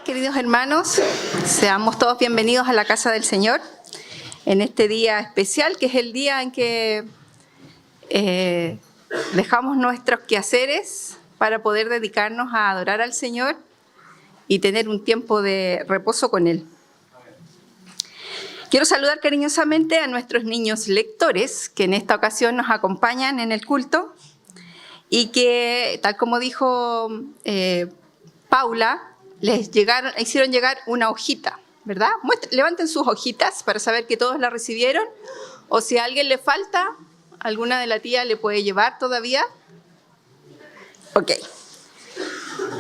Queridos hermanos, seamos todos bienvenidos a la casa del Señor en este día especial, que es el día en que dejamos nuestros quehaceres para poder dedicarnos a adorar al Señor y tener un tiempo de reposo con Él. Quiero saludar cariñosamente a nuestros niños lectores que en esta ocasión nos acompañan en el culto y que, tal como dijo Paula, hicieron llegar una hojita, ¿verdad? Levanten sus hojitas para saber que todos la recibieron, o si a alguien le falta, alguna de la tía le puede llevar todavía. Ok.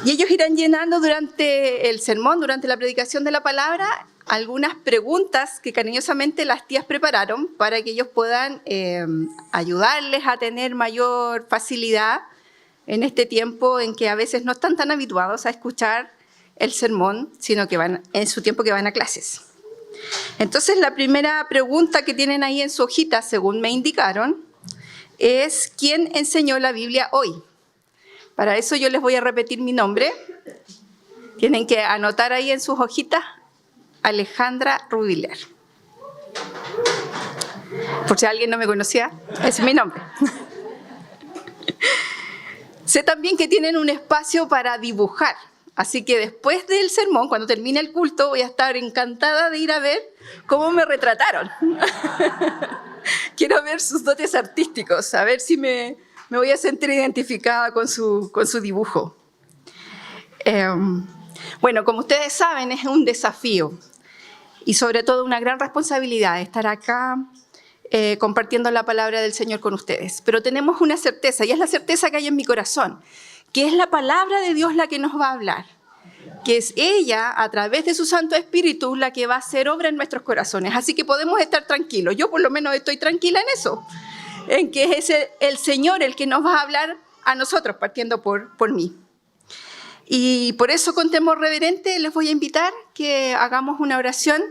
Y ellos irán llenando durante el sermón, durante la predicación de la palabra, algunas preguntas que cariñosamente las tías prepararon para que ellos puedan ayudarles a tener mayor facilidad en este tiempo en que a veces no están tan habituados a escuchar el sermón, sino que van en su tiempo que van a clases. Entonces, la primera pregunta que tienen ahí en su hojita, según me indicaron, es ¿quién enseñó la Biblia hoy? Para eso yo les voy a repetir mi nombre. Tienen que anotar ahí en sus hojitas Alejandra Rubiler. Por si alguien no me conocía, ese es mi nombre. Sé también que tienen un espacio para dibujar. Así que después del sermón, cuando termine el culto, voy a estar encantada de ir a ver cómo me retrataron. Quiero ver sus dotes artísticos, a ver si me voy a sentir identificada con su dibujo. Bueno, como ustedes saben, es un desafío y sobre todo una gran responsabilidad estar acá compartiendo la palabra del Señor con ustedes. Pero tenemos una certeza, y es la certeza que hay en mi corazón, que es la palabra de Dios la que nos va a hablar, que es ella, a través de su Santo Espíritu, la que va a hacer obra en nuestros corazones. Así que podemos estar tranquilos. Yo por lo menos estoy tranquila en eso, en que es el Señor el que nos va a hablar a nosotros, partiendo por mí. Y por eso, con temor reverente, les voy a invitar que hagamos una oración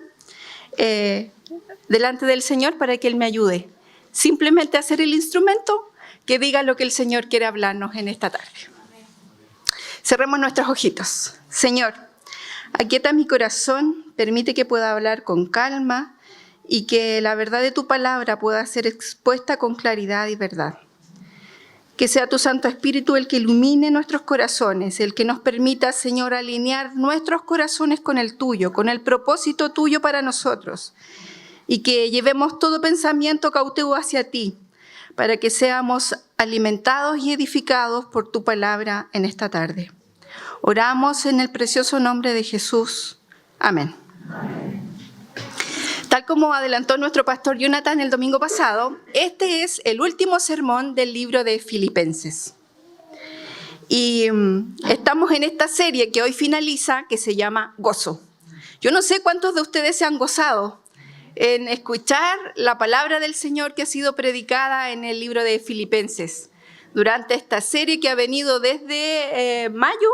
delante del Señor para que Él me ayude. Simplemente a ser el instrumento que diga lo que el Señor quiere hablarnos en esta tarde. Cerremos nuestros ojitos. Señor, aquieta mi corazón, permite que pueda hablar con calma y que la verdad de tu palabra pueda ser expuesta con claridad y verdad. Que sea tu Santo Espíritu el que ilumine nuestros corazones, el que nos permita, Señor, alinear nuestros corazones con el tuyo, con el propósito tuyo para nosotros, y que llevemos todo pensamiento cautivo hacia ti, para que seamos alimentados y edificados por tu palabra en esta tarde. Oramos en el precioso nombre de Jesús. Amén. Amén. Tal como adelantó nuestro pastor Jonathan el domingo pasado, este es el último sermón del libro de Filipenses. Y estamos en esta serie que hoy finaliza, que se llama Gozo. Yo no sé cuántos de ustedes se han gozado en escuchar la palabra del Señor que ha sido predicada en el libro de Filipenses durante esta serie que ha venido desde mayo,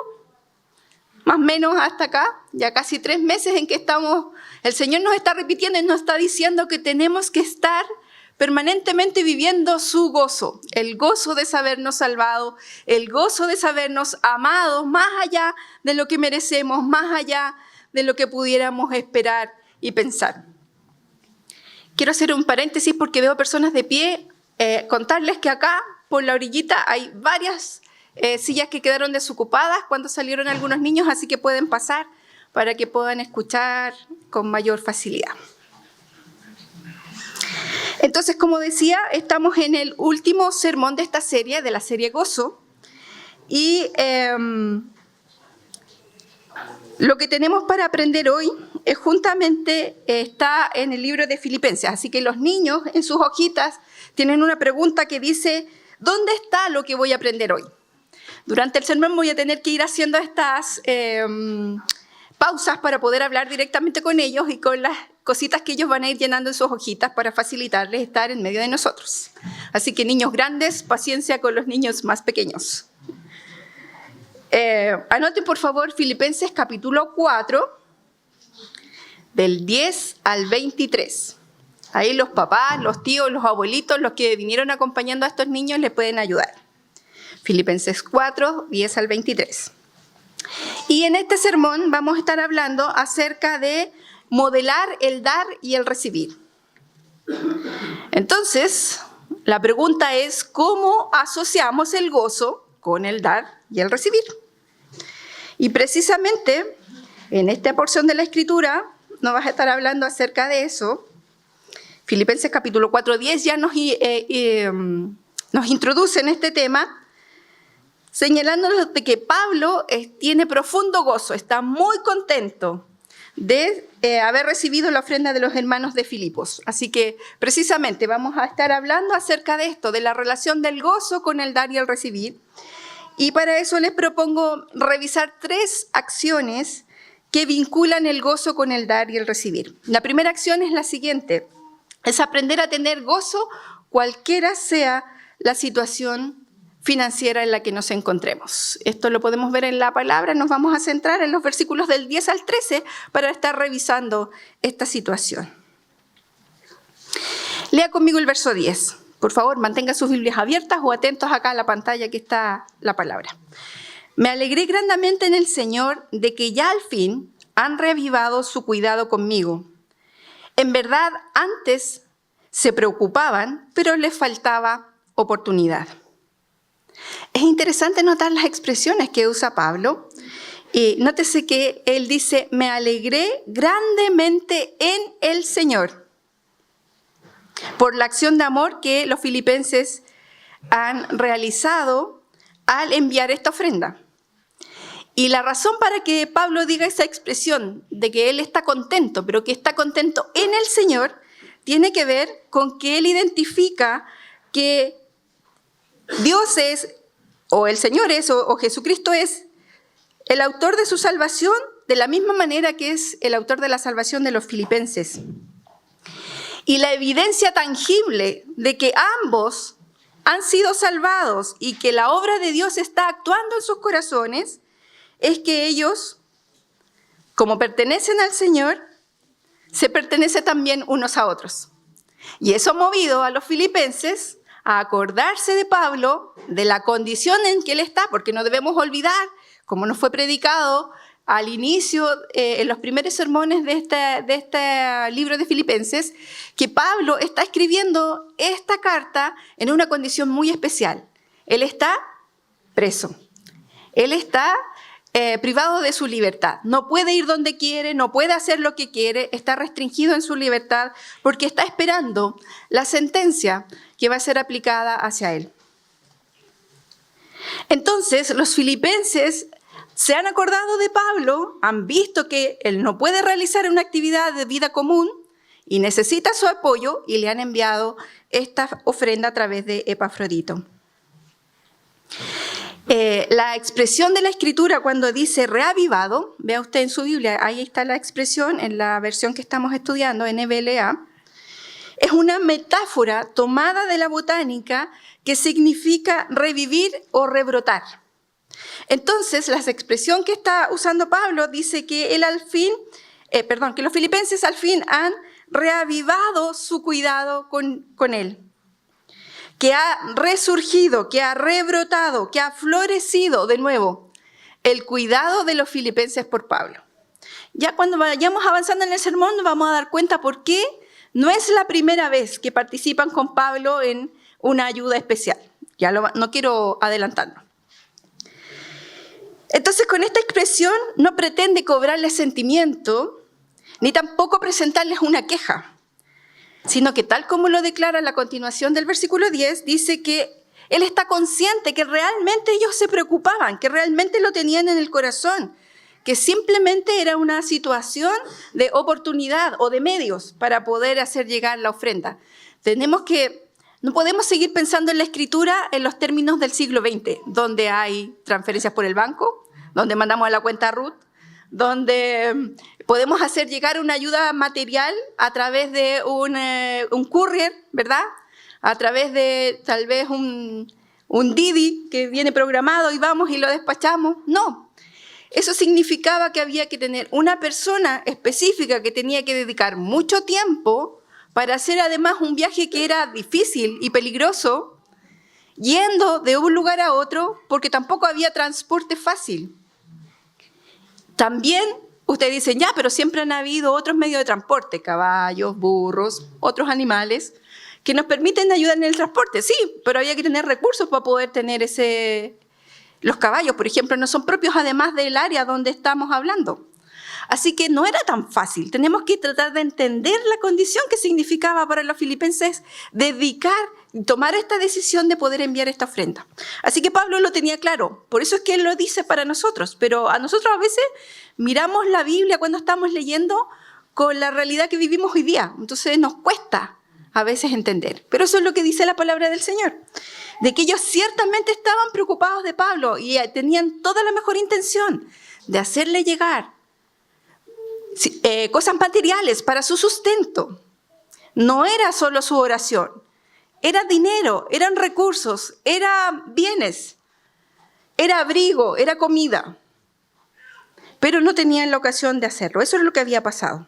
más o menos hasta acá, ya casi 3 meses en que estamos. El Señor nos está repitiendo y nos está diciendo que tenemos que estar permanentemente viviendo su gozo, el gozo de sabernos salvados, el gozo de sabernos amados más allá de lo que merecemos, más allá de lo que pudiéramos esperar y pensar. Quiero hacer un paréntesis porque veo personas de pie, contarles que acá por la orillita hay varias sillas que quedaron desocupadas cuando salieron algunos niños, así que pueden pasar para que puedan escuchar con mayor facilidad. Entonces, como decía, estamos en el último sermón de esta serie, de la serie Gozo, y lo que tenemos para aprender hoy es justamente está en el libro de Filipenses. Así que los niños en sus hojitas tienen una pregunta que dice, ¿dónde está lo que voy a aprender hoy? Durante el sermón voy a tener que ir haciendo estas pausas para poder hablar directamente con ellos y con las cositas que ellos van a ir llenando en sus hojitas para facilitarles estar en medio de nosotros. Así que niños grandes, paciencia con los niños más pequeños. Anoten por favor Filipenses capítulo 4, del 10 al 23. Ahí los papás, los tíos, los abuelitos, los que vinieron acompañando a estos niños les pueden ayudar. Filipenses 4, 10 al 23. Y en este sermón vamos a estar hablando acerca de modelar el dar y el recibir. Entonces, la pregunta es, ¿cómo asociamos el gozo con el dar y el recibir? Y precisamente en esta porción de la Escritura nos vas a estar hablando acerca de eso. Filipenses capítulo 4, 10 ya nos introduce en este tema, señalándonos de que Pablo tiene profundo gozo, está muy contento de haber recibido la ofrenda de los hermanos de Filipos. Así que precisamente vamos a estar hablando acerca de esto, de la relación del gozo con el dar y el recibir. Y para eso les propongo revisar 3 acciones que vinculan el gozo con el dar y el recibir. La primera acción es la siguiente, es aprender a tener gozo cualquiera sea la situación financiera en la que nos encontremos. Esto lo podemos ver en la palabra, nos vamos a centrar en los versículos del 10 al 13 para estar revisando esta situación. Lea conmigo el verso 10. Por favor, mantenga sus Biblias abiertas o atentos acá a la pantalla que está la palabra. Me alegré grandemente en el Señor de que ya al fin han reavivado su cuidado conmigo. En verdad, antes se preocupaban, pero les faltaba oportunidad. Es interesante notar las expresiones que usa Pablo. Nótese que él dice, me alegré grandemente en el Señor, por la acción de amor que los filipenses han realizado al enviar esta ofrenda. Y la razón para que Pablo diga esa expresión de que él está contento, pero que está contento en el Señor, tiene que ver con que él identifica que Dios es, o el Señor es, o Jesucristo es el autor de su salvación de la misma manera que es el autor de la salvación de los filipenses. Y la evidencia tangible de que ambos han sido salvados y que la obra de Dios está actuando en sus corazones es que ellos, como pertenecen al Señor, se pertenecen también unos a otros. Y eso ha movido a los filipenses a acordarse de Pablo, de la condición en que él está, porque no debemos olvidar, como nos fue predicado al inicio, en los primeros sermones de este libro de Filipenses, que Pablo está escribiendo esta carta en una condición muy especial. Él está preso. Él está privado de su libertad. No puede ir donde quiere, no puede hacer lo que quiere, está restringido en su libertad porque está esperando la sentencia que va a ser aplicada hacia él. Entonces, los filipenses se han acordado de Pablo, han visto que él no puede realizar una actividad de vida común y necesita su apoyo y le han enviado esta ofrenda a través de Epafrodito. La expresión de la Escritura cuando dice reavivado, vea usted en su Biblia, ahí está la expresión en la versión que estamos estudiando, NBLA, es una metáfora tomada de la botánica que significa revivir o rebrotar. Entonces, la expresión que está usando Pablo dice que él que los filipenses al fin han reavivado su cuidado con él, que ha resurgido, que ha rebrotado, que ha florecido de nuevo el cuidado de los filipenses por Pablo. Ya cuando vayamos avanzando en el sermón nos vamos a dar cuenta por qué no es la primera vez que participan con Pablo en una ayuda especial. No quiero adelantarnos. Entonces, con esta expresión no pretende cobrarles sentimiento, ni tampoco presentarles una queja, sino que tal como lo declara la continuación del versículo 10, dice que él está consciente que realmente ellos se preocupaban, que realmente lo tenían en el corazón, que simplemente era una situación de oportunidad o de medios para poder hacer llegar la ofrenda. No podemos seguir pensando en la Escritura en los términos del siglo XX, donde hay transferencias por el banco, donde mandamos a la cuenta RUT, donde podemos hacer llegar una ayuda material a través de un courier, ¿verdad? A través de tal vez un Didi que viene programado y vamos y lo despachamos. No, eso significaba que había que tener una persona específica que tenía que dedicar mucho tiempo para hacer además un viaje que era difícil y peligroso, yendo de un lugar a otro, porque tampoco había transporte fácil. También ustedes dicen, ya, pero siempre han habido otros medios de transporte, caballos, burros, otros animales, que nos permiten ayudar en el transporte. Sí, pero había que tener recursos para poder tener Los caballos, por ejemplo, no son propios además del área donde estamos hablando. Así que no era tan fácil. Tenemos que tratar de entender la condición que significaba para los filipenses tomar esta decisión de poder enviar esta ofrenda. Así que Pablo lo tenía claro. Por eso es que él lo dice para nosotros. Pero a nosotros a veces miramos la Biblia cuando estamos leyendo con la realidad que vivimos hoy día. Entonces nos cuesta a veces entender. Pero eso es lo que dice la palabra del Señor. De que ellos ciertamente estaban preocupados de Pablo y tenían toda la mejor intención de hacerle llegar cosas materiales para su sustento. No era solo su oración, era dinero, eran recursos, eran bienes, era abrigo, era comida. Pero no tenían la ocasión de hacerlo. Eso es lo que había pasado.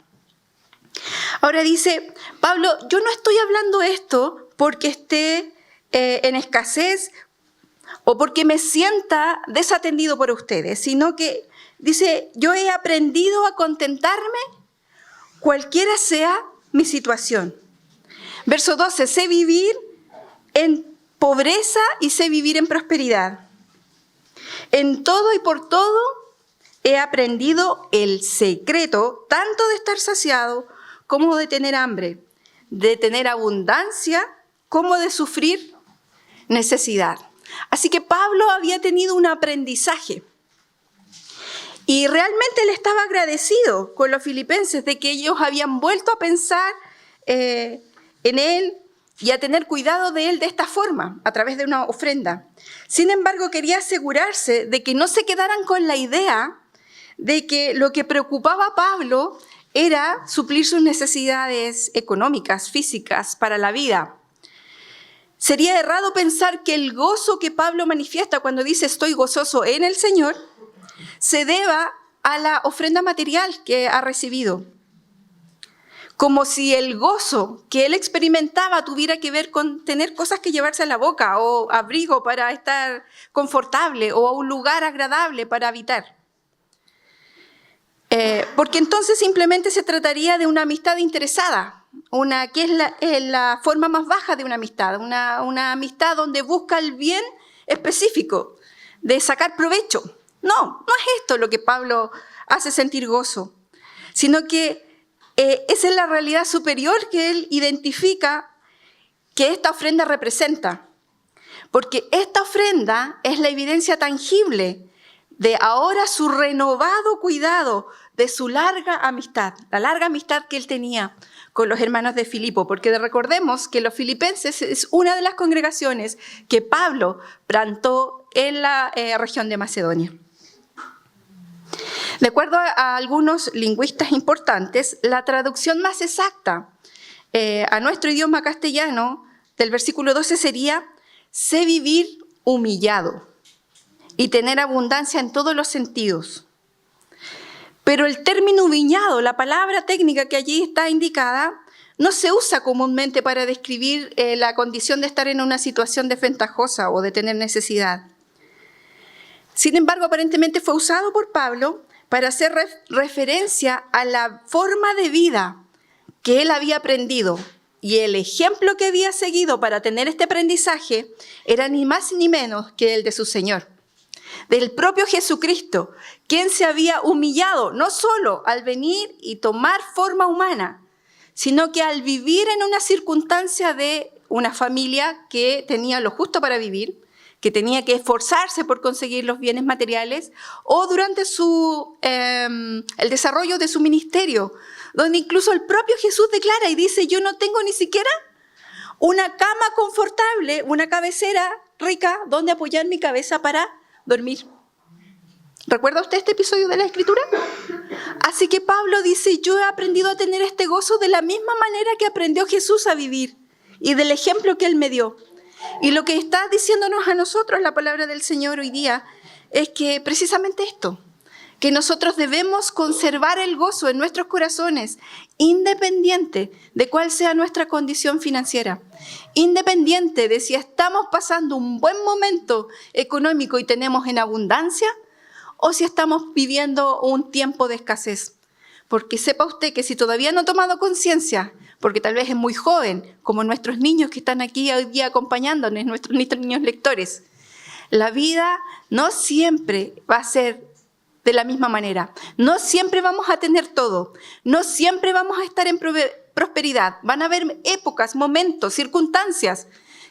Ahora dice Pablo, yo no estoy hablando esto porque esté en escasez o porque me sienta desatendido por ustedes, sino que dice, yo he aprendido a contentarme cualquiera sea mi situación. Verso 12, sé vivir en pobreza y sé vivir en prosperidad. En todo y por todo he aprendido el secreto tanto de estar saciado como de tener hambre, de tener abundancia como de sufrir necesidad. Así que Pablo había tenido un aprendizaje. Y realmente él estaba agradecido con los filipenses de que ellos habían vuelto a pensar en él y a tener cuidado de él de esta forma, a través de una ofrenda. Sin embargo, quería asegurarse de que no se quedaran con la idea de que lo que preocupaba a Pablo era suplir sus necesidades económicas, físicas, para la vida. Sería errado pensar que el gozo que Pablo manifiesta cuando dice estoy gozoso en el Señor se deba a la ofrenda material que ha recibido. Como si el gozo que él experimentaba tuviera que ver con tener cosas que llevarse a la boca o abrigo para estar confortable o un lugar agradable para habitar. Porque entonces simplemente se trataría de una amistad interesada, que es la forma más baja de una amistad, una amistad donde busca el bien específico, de sacar provecho. No es esto lo que Pablo hace sentir gozo, sino que esa es la realidad superior que él identifica que esta ofrenda representa. Porque esta ofrenda es la evidencia tangible de ahora su renovado cuidado, de su larga amistad, la larga amistad que él tenía con los hermanos de Filipo, porque recordemos que los filipenses es una de las congregaciones que Pablo plantó en la región de Macedonia. De acuerdo a algunos lingüistas importantes, la traducción más exacta a nuestro idioma castellano del versículo 12 sería sé vivir humillado y tener abundancia en todos los sentidos. Pero el término humillado, la palabra técnica que allí está indicada, no se usa comúnmente para describir la condición de estar en una situación desventajosa o de tener necesidad. Sin embargo, aparentemente fue usado por Pablo para hacer referencia a la forma de vida que él había aprendido. Y el ejemplo que había seguido para tener este aprendizaje era ni más ni menos que el de su Señor, del propio Jesucristo, quien se había humillado no solo al venir y tomar forma humana, sino que al vivir en una circunstancia de una familia que tenía lo justo para vivir, que tenía que esforzarse por conseguir los bienes materiales, o durante el desarrollo de su ministerio, donde incluso el propio Jesús declara y dice, yo no tengo ni siquiera una cama confortable, una cabecera rica donde apoyar mi cabeza para dormir. ¿Recuerda usted este episodio de la Escritura? Así que Pablo dice, yo he aprendido a tener este gozo de la misma manera que aprendió Jesús a vivir y del ejemplo que Él me dio. Y lo que está diciéndonos a nosotros la palabra del Señor hoy día es que precisamente esto, que nosotros debemos conservar el gozo en nuestros corazones, independiente de cuál sea nuestra condición financiera, independiente de si estamos pasando un buen momento económico y tenemos en abundancia, o si estamos viviendo un tiempo de escasez. Porque sepa usted que si todavía no ha tomado conciencia, porque tal vez es muy joven, como nuestros niños que están aquí hoy día acompañándonos, nuestros niños lectores, la vida no siempre va a ser de la misma manera. No siempre vamos a tener todo. No siempre vamos a estar en prosperidad. Van a haber épocas, momentos, circunstancias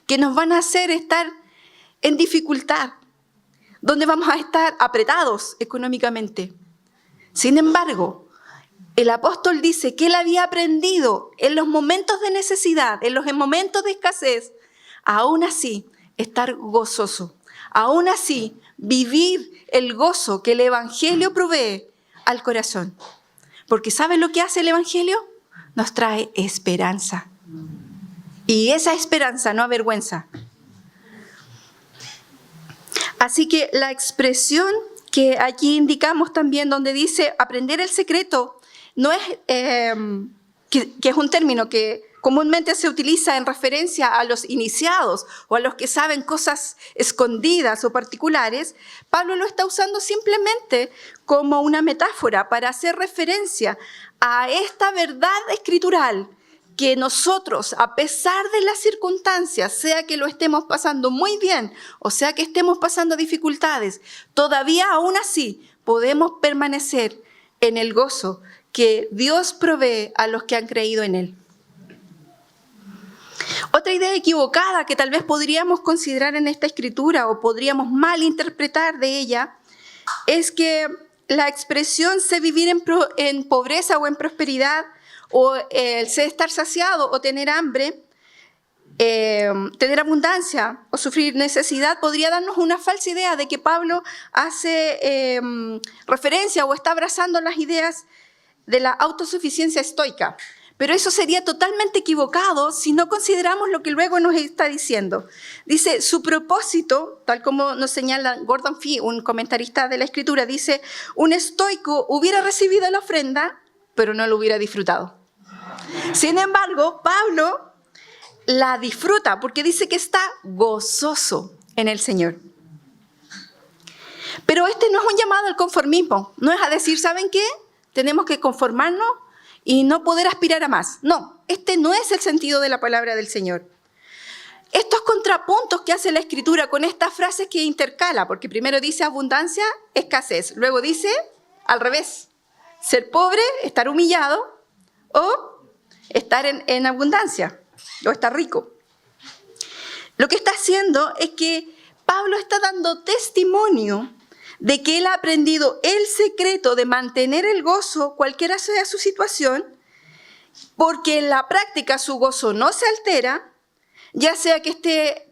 que nos van a hacer estar en dificultad, donde vamos a estar apretados económicamente. Sin embargo, el apóstol dice que él había aprendido en los momentos de necesidad, en los momentos de escasez, aún así estar gozoso, aún así vivir el gozo que el Evangelio provee al corazón. Porque ¿sabe lo que hace el Evangelio? Nos trae esperanza. Y esa esperanza no avergüenza. Así que la expresión que aquí indicamos también, donde dice aprender el secreto, no es que es un término que comúnmente se utiliza en referencia a los iniciados o a los que saben cosas escondidas o particulares. Pablo lo está usando simplemente como una metáfora para hacer referencia a esta verdad escritural que nosotros, a pesar de las circunstancias, sea que lo estemos pasando muy bien o sea que estemos pasando dificultades, todavía aún así podemos permanecer en el gozo que Dios provee a los que han creído en Él. Otra idea equivocada que tal vez podríamos considerar en esta escritura o podríamos malinterpretar de ella es que la expresión sé vivir en pobreza o en prosperidad o el sé estar saciado o tener hambre, tener abundancia o sufrir necesidad podría darnos una falsa idea de que Pablo hace referencia o está abrazando las ideas de la autosuficiencia estoica. Pero eso sería totalmente equivocado si no consideramos lo que luego nos está diciendo. Dice, su propósito, tal como nos señala Gordon Fee, un comentarista de la Escritura, dice, un estoico hubiera recibido la ofrenda, pero no lo hubiera disfrutado. Sin embargo, Pablo la disfruta porque dice que está gozoso en el Señor. Pero este no es un llamado al conformismo, no es a decir, ¿saben qué? Tenemos que conformarnos y no poder aspirar a más. No, este no es el sentido de la palabra del Señor. Estos contrapuntos que hace la Escritura con estas frases que intercala, porque primero dice abundancia, escasez, luego dice al revés, ser pobre, estar humillado o estar en abundancia o estar rico. Lo que está haciendo es que Pablo está dando testimonio de que él ha aprendido el secreto de mantener el gozo, cualquiera sea su situación, porque en la práctica su gozo no se altera, ya sea que esté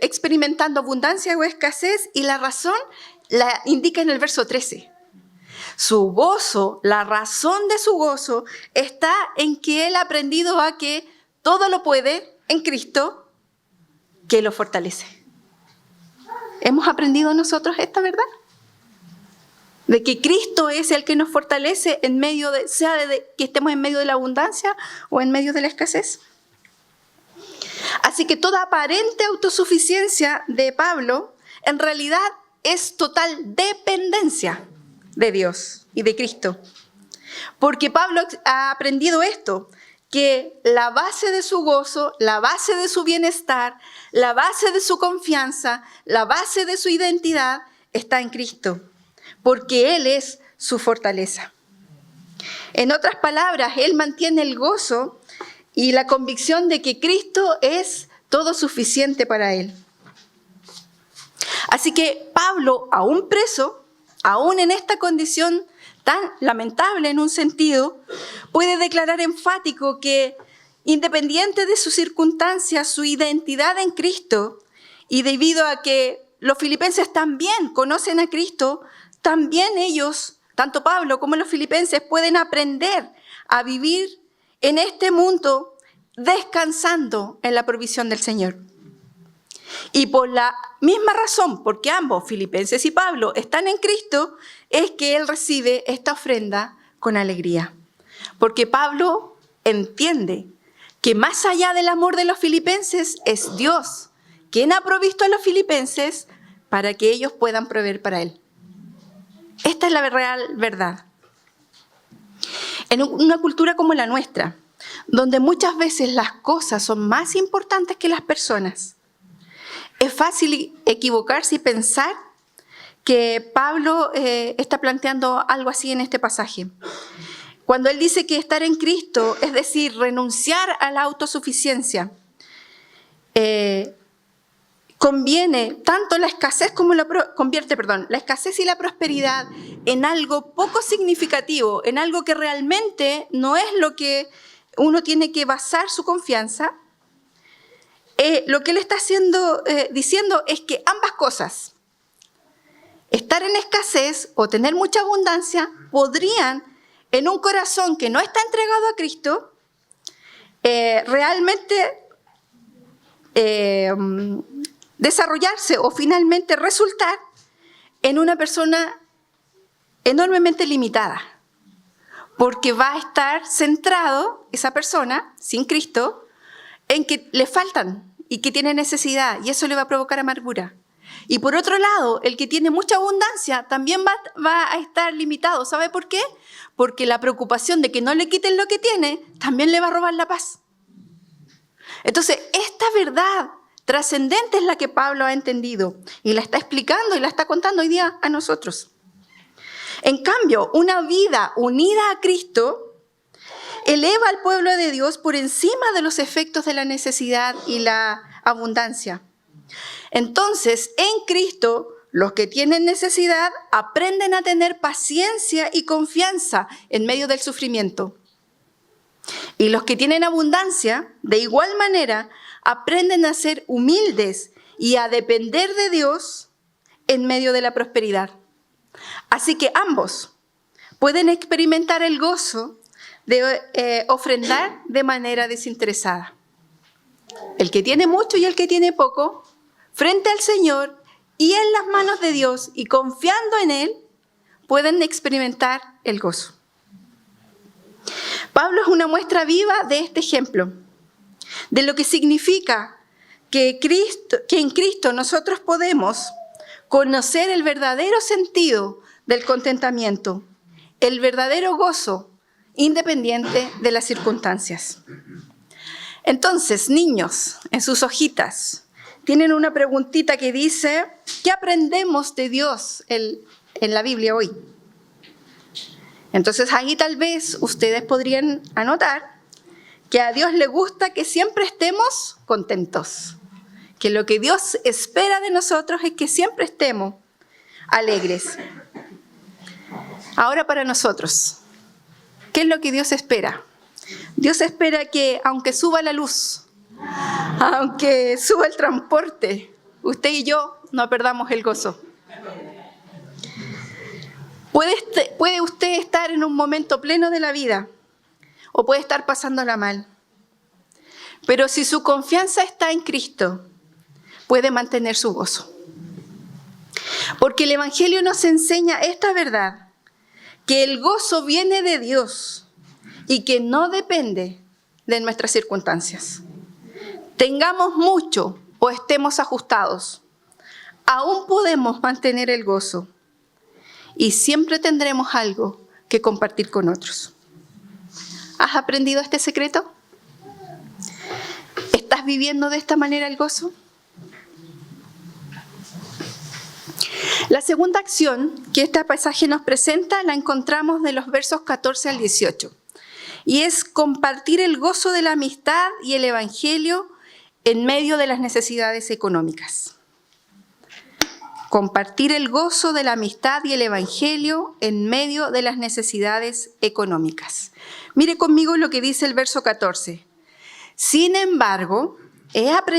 experimentando abundancia o escasez, y la razón la indica en el verso 13. Su gozo, la razón de su gozo, está en que él ha aprendido a que todo lo puede en Cristo, que lo fortalece. ¿Hemos aprendido nosotros esta verdad? De que Cristo es el que nos fortalece en medio de, sea de que estemos en medio de la abundancia o en medio de la escasez. Así que toda aparente autosuficiencia de Pablo en realidad es total dependencia de Dios y de Cristo. Porque Pablo ha aprendido esto, que la base de su gozo, la base de su bienestar, la base de su confianza, la base de su identidad está en Cristo, porque Él es su fortaleza. En otras palabras, Él mantiene el gozo y la convicción de que Cristo es todo suficiente para Él. Así que Pablo, aún preso, aún en esta condición tan lamentable en un sentido, puede declarar enfático que independiente de sus circunstancias, su identidad en Cristo, y debido a que los filipenses también conocen a Cristo, también ellos, tanto Pablo como los filipenses, pueden aprender a vivir en este mundo descansando en la provisión del Señor. Y por la misma razón, porque ambos, Filipenses y Pablo, están en Cristo, es que él recibe esta ofrenda con alegría. Porque Pablo entiende que más allá del amor de los filipenses, es Dios quien ha provisto a los filipenses para que ellos puedan proveer para él. Esta es la real verdad. En una cultura como la nuestra, donde muchas veces las cosas son más importantes que las personas, es fácil equivocarse y pensar que Pablo está planteando algo así en este pasaje. Cuando él dice que estar en Cristo, es decir, renunciar a la autosuficiencia, conviene tanto la escasez como convierte la escasez y la prosperidad en algo poco significativo, en algo que realmente no es lo que uno tiene que basar su confianza. Lo que él está diciendo es que ambas cosas, estar en escasez o tener mucha abundancia, podrían, en un corazón que no está entregado a Cristo, realmente desarrollarse o finalmente resultar en una persona enormemente limitada, porque va a estar centrado esa persona, sin Cristo, en que le faltan y que tiene necesidad, y eso le va a provocar amargura. Y por otro lado, el que tiene mucha abundancia también va a estar limitado. ¿Sabe por qué? Porque la preocupación de que no le quiten lo que tiene también le va a robar la paz. Entonces, esta verdad trascendente es la que Pablo ha entendido y la está explicando y la está contando hoy día a nosotros. En cambio, una vida unida a Cristo eleva al pueblo de Dios por encima de los efectos de la necesidad y la abundancia. Entonces, en Cristo, los que tienen necesidad aprenden a tener paciencia y confianza en medio del sufrimiento. Y los que tienen abundancia, de igual manera, aprenden a ser humildes y a depender de Dios en medio de la prosperidad. Así que ambos pueden experimentar el gozo de ofrendar de manera desinteresada. El que tiene mucho y el que tiene poco, frente al Señor y en las manos de Dios y confiando en Él, pueden experimentar el gozo. Pablo es una muestra viva de este ejemplo, de lo que significa que en Cristo nosotros podemos conocer el verdadero sentido del contentamiento, el verdadero gozo, independiente de las circunstancias. Entonces, niños, en sus hojitas, tienen una preguntita que dice, ¿qué aprendemos de Dios en la Biblia hoy? Entonces, ahí tal vez ustedes podrían anotar que a Dios le gusta que siempre estemos contentos, que lo que Dios espera de nosotros es que siempre estemos alegres. Ahora para nosotros, ¿qué es lo que Dios espera? Dios espera que aunque suba la luz, aunque suba el transporte, usted y yo no perdamos el gozo. Puede usted estar en un momento pleno de la vida o puede estar pasándola mal. Pero si su confianza está en Cristo, puede mantener su gozo. Porque el Evangelio nos enseña esta verdad, que el gozo viene de Dios y que no depende de nuestras circunstancias. Tengamos mucho o estemos ajustados, aún podemos mantener el gozo y siempre tendremos algo que compartir con otros. ¿Has aprendido este secreto? ¿Estás viviendo de esta manera el gozo? La segunda acción que este pasaje nos presenta la encontramos de los versos 14 al 18. Y es compartir el gozo de la amistad y el Evangelio en medio de las necesidades económicas. Compartir el gozo de la amistad y el Evangelio en medio de las necesidades económicas. Mire conmigo lo que dice el verso 14. Sin embargo, han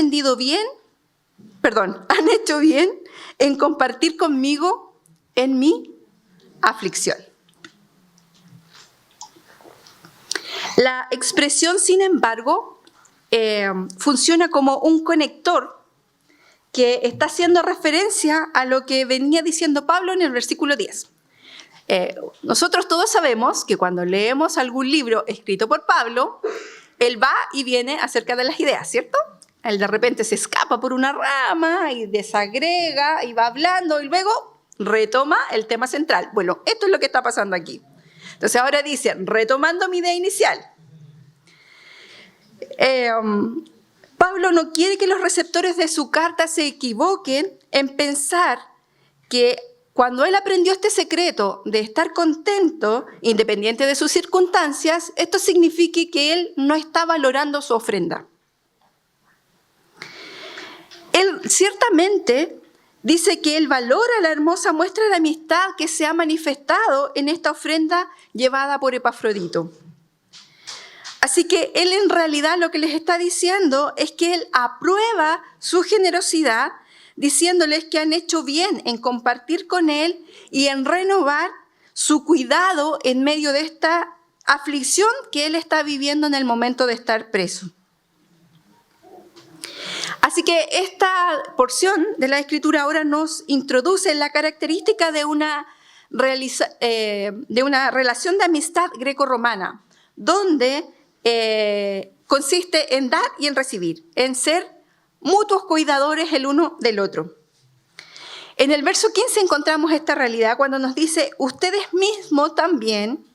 hecho bien en compartir conmigo en mi aflicción. La expresión, sin embargo, funciona como un conector que está haciendo referencia a lo que venía diciendo Pablo en el versículo 10. Nosotros todos sabemos que cuando leemos algún libro escrito por Pablo, él va y viene acerca de las ideas, ¿cierto? Él de repente se escapa por una rama y desagrega y va hablando y luego retoma el tema central. Bueno, esto es lo que está pasando aquí. Entonces ahora dice, retomando mi idea inicial. Pablo no quiere que los receptores de su carta se equivoquen en pensar que cuando él aprendió este secreto de estar contento, independiente de sus circunstancias, esto significa que él no está valorando su ofrenda. Él ciertamente dice que él valora la hermosa muestra de amistad que se ha manifestado en esta ofrenda llevada por Epafrodito. Así que él en realidad lo que les está diciendo es que él aprueba su generosidad, diciéndoles que han hecho bien en compartir con él y en renovar su cuidado en medio de esta aflicción que él está viviendo en el momento de estar preso. Así que esta porción de la Escritura ahora nos introduce en la característica de una relación de amistad greco-romana, donde consiste en dar y en recibir, en ser mutuos cuidadores el uno del otro. En el verso 15 encontramos esta realidad cuando nos dice, ustedes mismos también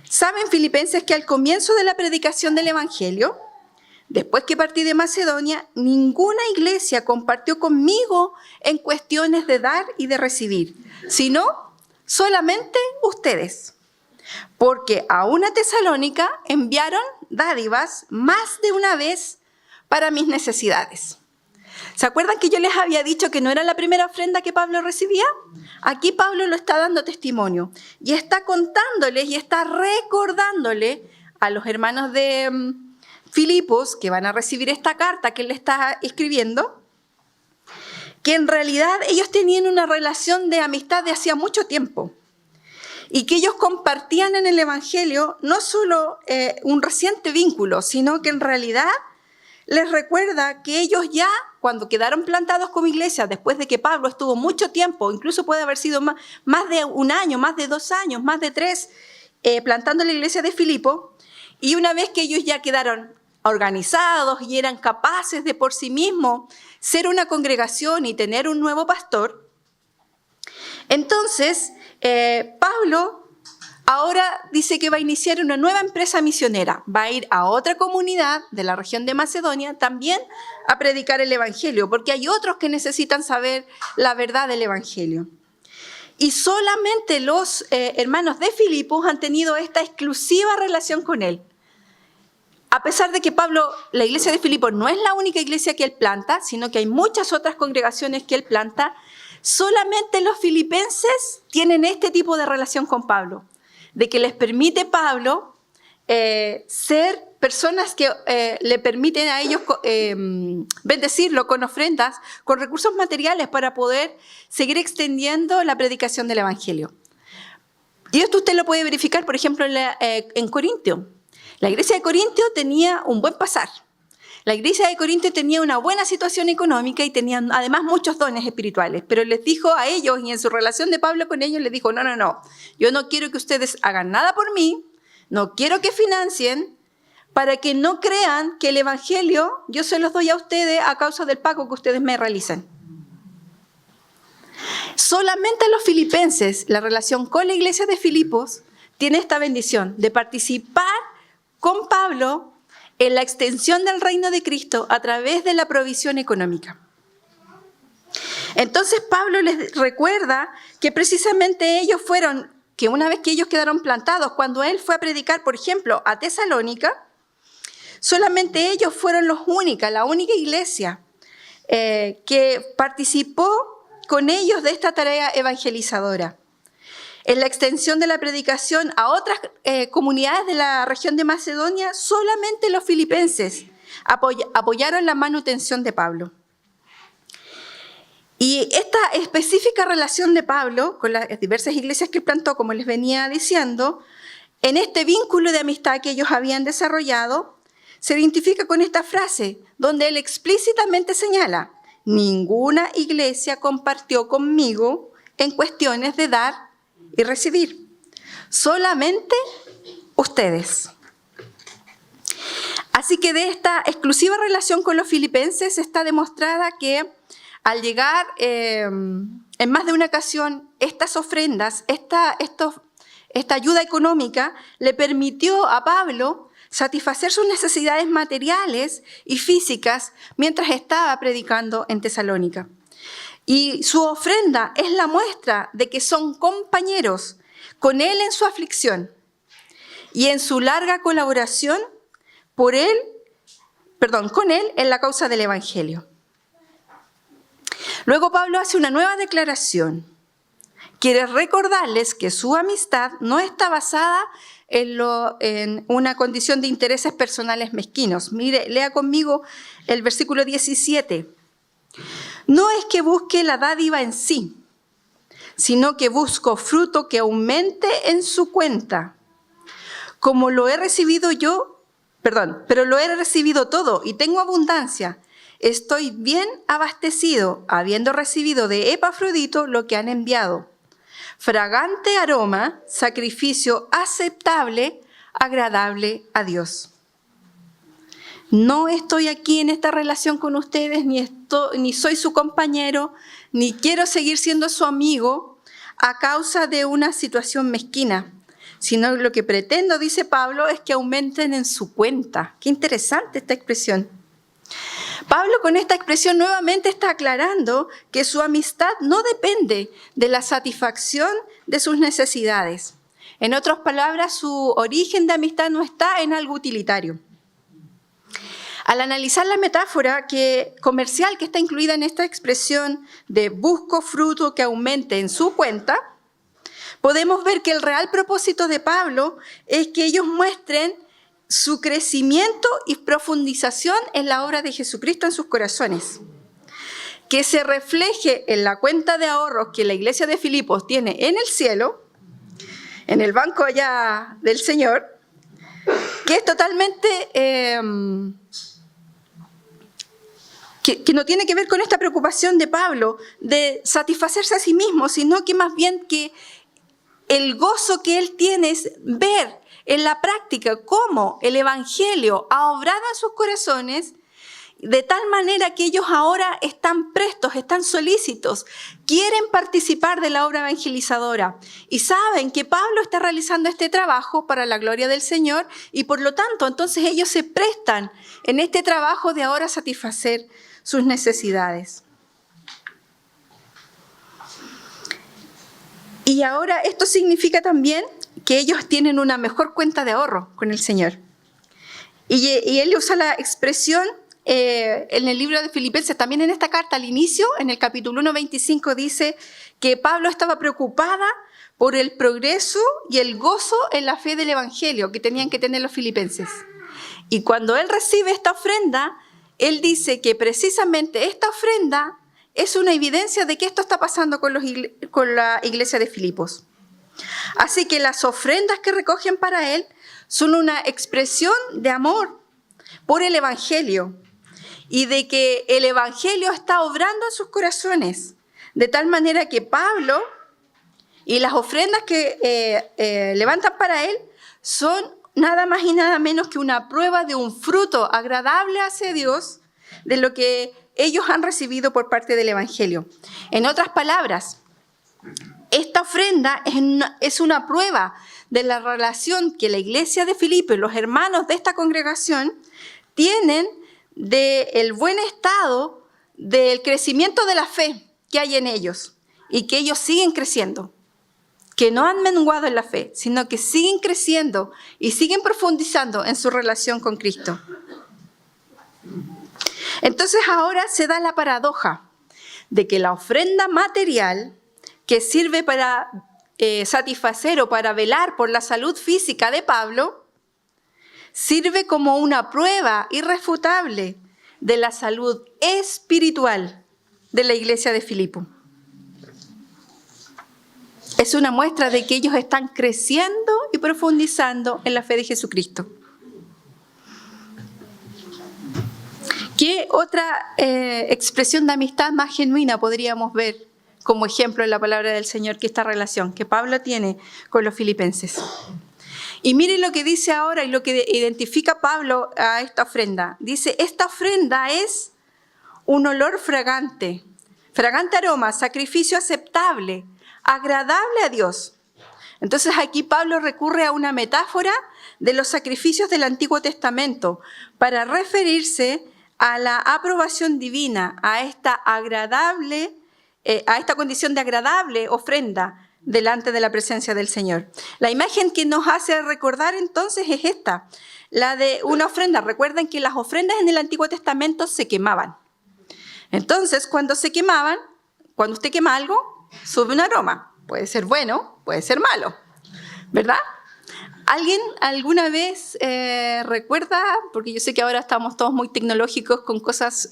saben, filipenses, que al comienzo de la predicación del Evangelio, después que partí de Macedonia, ninguna iglesia compartió conmigo en cuestiones de dar y de recibir, sino solamente ustedes. Porque a una Tesalónica enviaron dádivas más de una vez para mis necesidades. ¿Se acuerdan que yo les había dicho que no era la primera ofrenda que Pablo recibía? Aquí Pablo lo está dando testimonio y está contándoles y está recordándole a los hermanos de Filipos que van a recibir esta carta que él le está escribiendo, que en realidad ellos tenían una relación de amistad de hacía mucho tiempo. Y que ellos compartían en el Evangelio no solo un reciente vínculo, sino que en realidad les recuerda que ellos ya, cuando quedaron plantados como iglesia, después de que Pablo estuvo mucho tiempo, incluso puede haber sido más de un año, más de 2 años, más de 3, plantando la iglesia de Filipo, y una vez que ellos ya quedaron organizados y eran capaces de por sí mismos ser una congregación y tener un nuevo pastor, entonces Pablo ahora dice que va a iniciar una nueva empresa misionera. Va a ir a otra comunidad de la región de Macedonia también a predicar el Evangelio, porque hay otros que necesitan saber la verdad del Evangelio. Y solamente los hermanos de Filipos han tenido esta exclusiva relación con él. A pesar de que Pablo, la iglesia de Filipos no es la única iglesia que él planta, sino que hay muchas otras congregaciones que él planta, solamente los filipenses tienen este tipo de relación con Pablo, de que les permite Pablo ser personas que le permiten a ellos bendecirlo con ofrendas, con recursos materiales para poder seguir extendiendo la predicación del Evangelio. Y esto usted lo puede verificar, por ejemplo, en Corintio. La iglesia de Corintio tenía un buen pasar. La iglesia de Corintio tenía una buena situación económica y tenían además muchos dones espirituales, pero les dijo a ellos, y en su relación de Pablo con ellos, les dijo, no, yo no quiero que ustedes hagan nada por mí, no quiero que financien, para que no crean que el Evangelio yo se los doy a ustedes a causa del pago que ustedes me realizan. Solamente los filipenses, la relación con la iglesia de Filipos, tiene esta bendición de participar con Pablo en la extensión del reino de Cristo a través de la provisión económica. Entonces Pablo les recuerda que precisamente ellos fueron, que una vez que ellos quedaron plantados, cuando él fue a predicar, por ejemplo, a Tesalónica, solamente ellos fueron la única iglesia que participó con ellos de esta tarea evangelizadora. En la extensión de la predicación a otras comunidades de la región de Macedonia, solamente los filipenses apoyaron la manutención de Pablo. Y esta específica relación de Pablo con las diversas iglesias que plantó, como les venía diciendo, en este vínculo de amistad que ellos habían desarrollado, se identifica con esta frase, donde él explícitamente señala: ninguna iglesia compartió conmigo en cuestiones de dar y recibir, solamente ustedes. Así que de esta exclusiva relación con los filipenses está demostrada que al llegar en más de una ocasión, estas ofrendas, esta ayuda económica le permitió a Pablo satisfacer sus necesidades materiales y físicas mientras estaba predicando en Tesalónica. Y su ofrenda es la muestra de que son compañeros con él en su aflicción y en su larga colaboración con él en la causa del Evangelio. Luego Pablo hace una nueva declaración. Quiere recordarles que su amistad no está basada en una condición de intereses personales mezquinos. Mire, lea conmigo el versículo 17. No es que busque la dádiva en sí, sino que busco fruto que aumente en su cuenta. Como lo he recibido pero lo he recibido todo y tengo abundancia. Estoy bien abastecido, habiendo recibido de Epafrodito lo que han enviado. Fragante aroma, sacrificio aceptable, agradable a Dios. No estoy aquí en esta relación con ustedes, ni soy su compañero, ni quiero seguir siendo su amigo a causa de una situación mezquina, sino lo que pretendo, dice Pablo, es que aumenten en su cuenta. Qué interesante esta expresión. Pablo con esta expresión nuevamente está aclarando que su amistad no depende de la satisfacción de sus necesidades. En otras palabras, su origen de amistad no está en algo utilitario. Al analizar la metáfora comercial que está incluida en esta expresión de busco fruto que aumente en su cuenta, podemos ver que el real propósito de Pablo es que ellos muestren su crecimiento y profundización en la obra de Jesucristo en sus corazones. Que se refleje en la cuenta de ahorros que la iglesia de Filipos tiene en el cielo, en el banco allá del Señor, que es totalmente, que no tiene que ver con esta preocupación de Pablo de satisfacerse a sí mismo, sino que más bien que el gozo que él tiene es ver en la práctica cómo el Evangelio ha obrado en sus corazones de tal manera que ellos ahora están prestos, están solícitos, quieren participar de la obra evangelizadora y saben que Pablo está realizando este trabajo para la gloria del Señor y por lo tanto entonces ellos se prestan en este trabajo de ahora satisfacer sus necesidades. Y ahora esto significa también que ellos tienen una mejor cuenta de ahorro con el Señor. Y él usa la expresión en el libro de Filipenses, también en esta carta al inicio, en el capítulo 1:25, dice que Pablo estaba preocupada por el progreso y el gozo en la fe del Evangelio que tenían que tener los filipenses. Y cuando él recibe esta ofrenda, él dice que precisamente esta ofrenda es una evidencia de que esto está pasando con la iglesia de Filipos. Así que las ofrendas que recogen para él son una expresión de amor por el Evangelio y de que el Evangelio está obrando en sus corazones, de tal manera que Pablo y las ofrendas que levantan para él son nada más y nada menos que una prueba de un fruto agradable hacia Dios de lo que ellos han recibido por parte del Evangelio. En otras palabras, esta ofrenda es una prueba de la relación que la iglesia de Filipos y los hermanos de esta congregación tienen del buen estado del crecimiento de la fe que hay en ellos y que ellos siguen creciendo, que no han menguado en la fe, sino que siguen creciendo y siguen profundizando en su relación con Cristo. Entonces ahora se da la paradoja de que la ofrenda material que sirve para satisfacer o para velar por la salud física de Pablo, sirve como una prueba irrefutable de la salud espiritual de la iglesia de Filipo. Es una muestra de que ellos están creciendo y profundizando en la fe de Jesucristo. ¿Qué otra expresión de amistad más genuina podríamos ver como ejemplo en la palabra del Señor que esta relación que Pablo tiene con los filipenses? Y miren lo que dice ahora y lo que identifica Pablo a esta ofrenda. Dice, esta ofrenda es un olor fragante aroma, sacrificio aceptable, agradable a Dios. Entonces aquí Pablo recurre a una metáfora de los sacrificios del Antiguo Testamento para referirse a la aprobación divina, a esta condición de agradable ofrenda delante de la presencia del Señor. La imagen que nos hace recordar entonces es esta, la de una ofrenda. Recuerden que las ofrendas en el Antiguo Testamento se quemaban. Entonces, cuando se quemaban, cuando usted quema algo, sube un aroma. Puede ser bueno, puede ser malo, ¿verdad? ¿Alguien alguna vez recuerda, porque yo sé que ahora estamos todos muy tecnológicos con cosas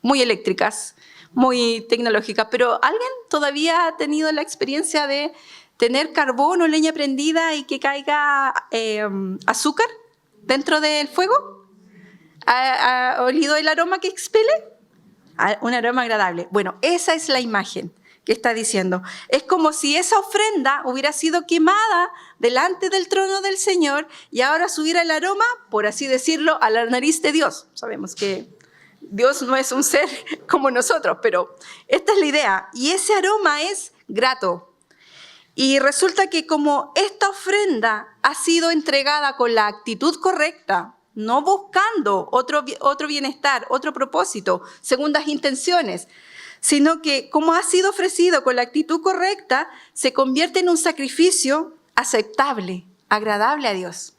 muy eléctricas, muy tecnológicas, pero ¿alguien todavía ha tenido la experiencia de tener carbón o leña prendida y que caiga azúcar dentro del fuego? ¿Ha olido el aroma que expele? Un aroma agradable. Bueno, esa es la imagen que está diciendo. Es como si esa ofrenda hubiera sido quemada delante del trono del Señor y ahora subiera el aroma, por así decirlo, a la nariz de Dios. Sabemos que Dios no es un ser como nosotros, pero esta es la idea. Y ese aroma es grato. Y resulta que como esta ofrenda ha sido entregada con la actitud correcta, no buscando otro bienestar, otro propósito, segundas intenciones, sino que como ha sido ofrecido con la actitud correcta, se convierte en un sacrificio aceptable, agradable a Dios.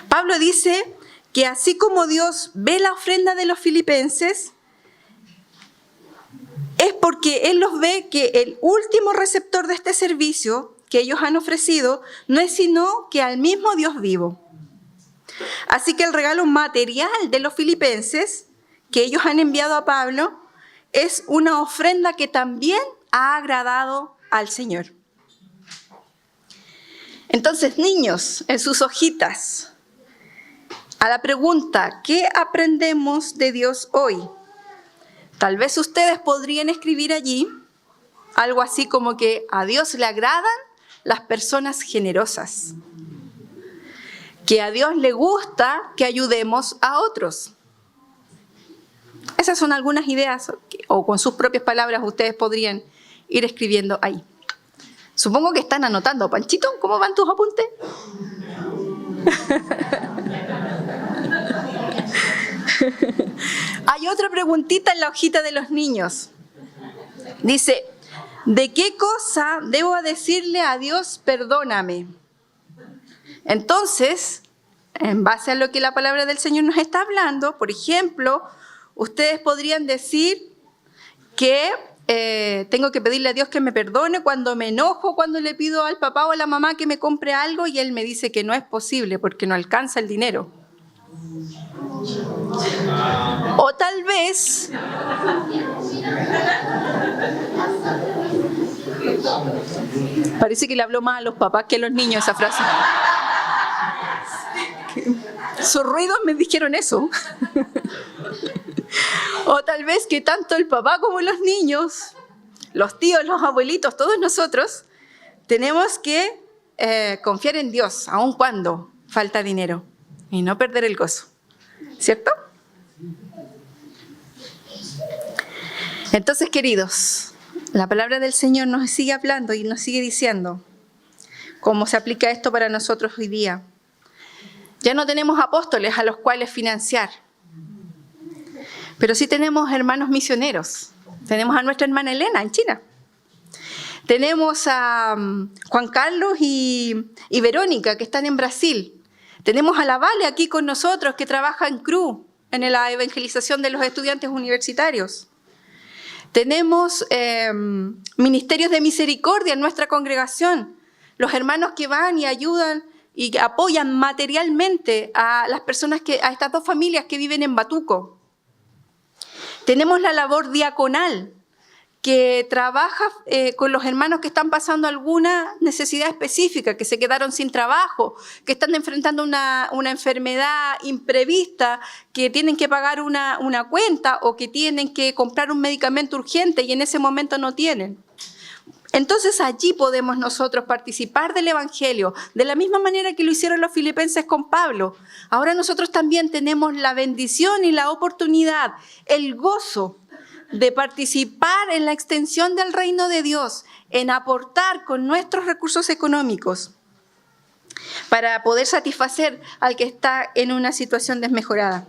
Pablo dice que así como Dios ve la ofrenda de los filipenses, es porque Él los ve que el último receptor de este servicio que ellos han ofrecido no es sino que al mismo Dios vivo. Así que el regalo material de los filipenses que ellos han enviado a Pablo es una ofrenda que también ha agradado al Señor. Entonces, niños, en sus hojitas, a la pregunta, ¿qué aprendemos de Dios hoy? Tal vez ustedes podrían escribir allí algo así como que a Dios le agradan las personas generosas, que a Dios le gusta que ayudemos a otros. Esas son algunas ideas, o con sus propias palabras ustedes podrían ir escribiendo ahí. Supongo que están anotando. Panchito, ¿cómo van tus apuntes? Hay otra preguntita en la hojita de los niños. Dice, ¿de qué cosa debo decirle a Dios perdóname? Entonces, en base a lo que la palabra del Señor nos está hablando, por ejemplo, ustedes podrían decir que tengo que pedirle a Dios que me perdone cuando me enojo, cuando le pido al papá o a la mamá que me compre algo y él me dice que no es posible porque no alcanza el dinero. O tal vez parece que le habló más a los papás que a los niños esa frase. Sus ruidos me dijeron eso. O tal vez que tanto el papá como los niños, los tíos, los abuelitos, todos nosotros, tenemos que confiar en Dios, aun cuando falta dinero, y no perder el gozo. ¿Cierto? Entonces, queridos, la palabra del Señor nos sigue hablando y nos sigue diciendo cómo se aplica esto para nosotros hoy día. Ya no tenemos apóstoles a los cuales financiar, pero sí tenemos hermanos misioneros. Tenemos a nuestra hermana Elena en China. Tenemos a Juan Carlos y Verónica que están en Brasil. Tenemos a la Vale aquí con nosotros que trabaja en CRU, en la evangelización de los estudiantes universitarios. Tenemos ministerios de misericordia en nuestra congregación. Los hermanos que van y ayudan y apoyan materialmente a las personas a estas dos familias que viven en Batuco. Tenemos la labor diaconal, que trabaja con los hermanos que están pasando alguna necesidad específica, que se quedaron sin trabajo, que están enfrentando una enfermedad imprevista, que tienen que pagar una cuenta o que tienen que comprar un medicamento urgente y en ese momento no tienen. Entonces allí podemos nosotros participar del Evangelio, de la misma manera que lo hicieron los filipenses con Pablo. Ahora nosotros también tenemos la bendición y la oportunidad, el gozo de participar en la extensión del reino de Dios, en aportar con nuestros recursos económicos para poder satisfacer al que está en una situación desmejorada.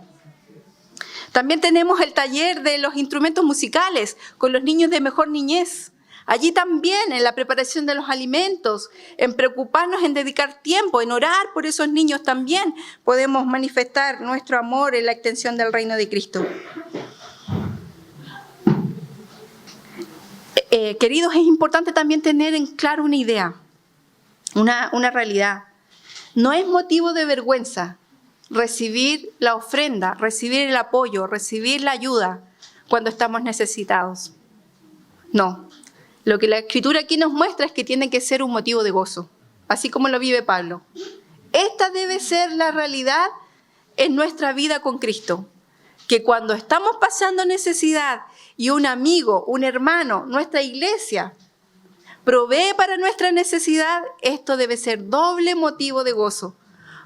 También tenemos el taller de los instrumentos musicales con los niños de mejor niñez. Allí también, en la preparación de los alimentos, en preocuparnos, en dedicar tiempo, en orar por esos niños también, podemos manifestar nuestro amor en la extensión del reino de Cristo. Queridos, es importante también tener en claro una idea, una realidad. No es motivo de vergüenza recibir la ofrenda, recibir el apoyo, recibir la ayuda cuando estamos necesitados. No. Lo que la Escritura aquí nos muestra es que tiene que ser un motivo de gozo, así como lo vive Pablo. Esta debe ser la realidad en nuestra vida con Cristo, que cuando estamos pasando necesidad y un amigo, un hermano, nuestra iglesia provee para nuestra necesidad, esto debe ser doble motivo de gozo,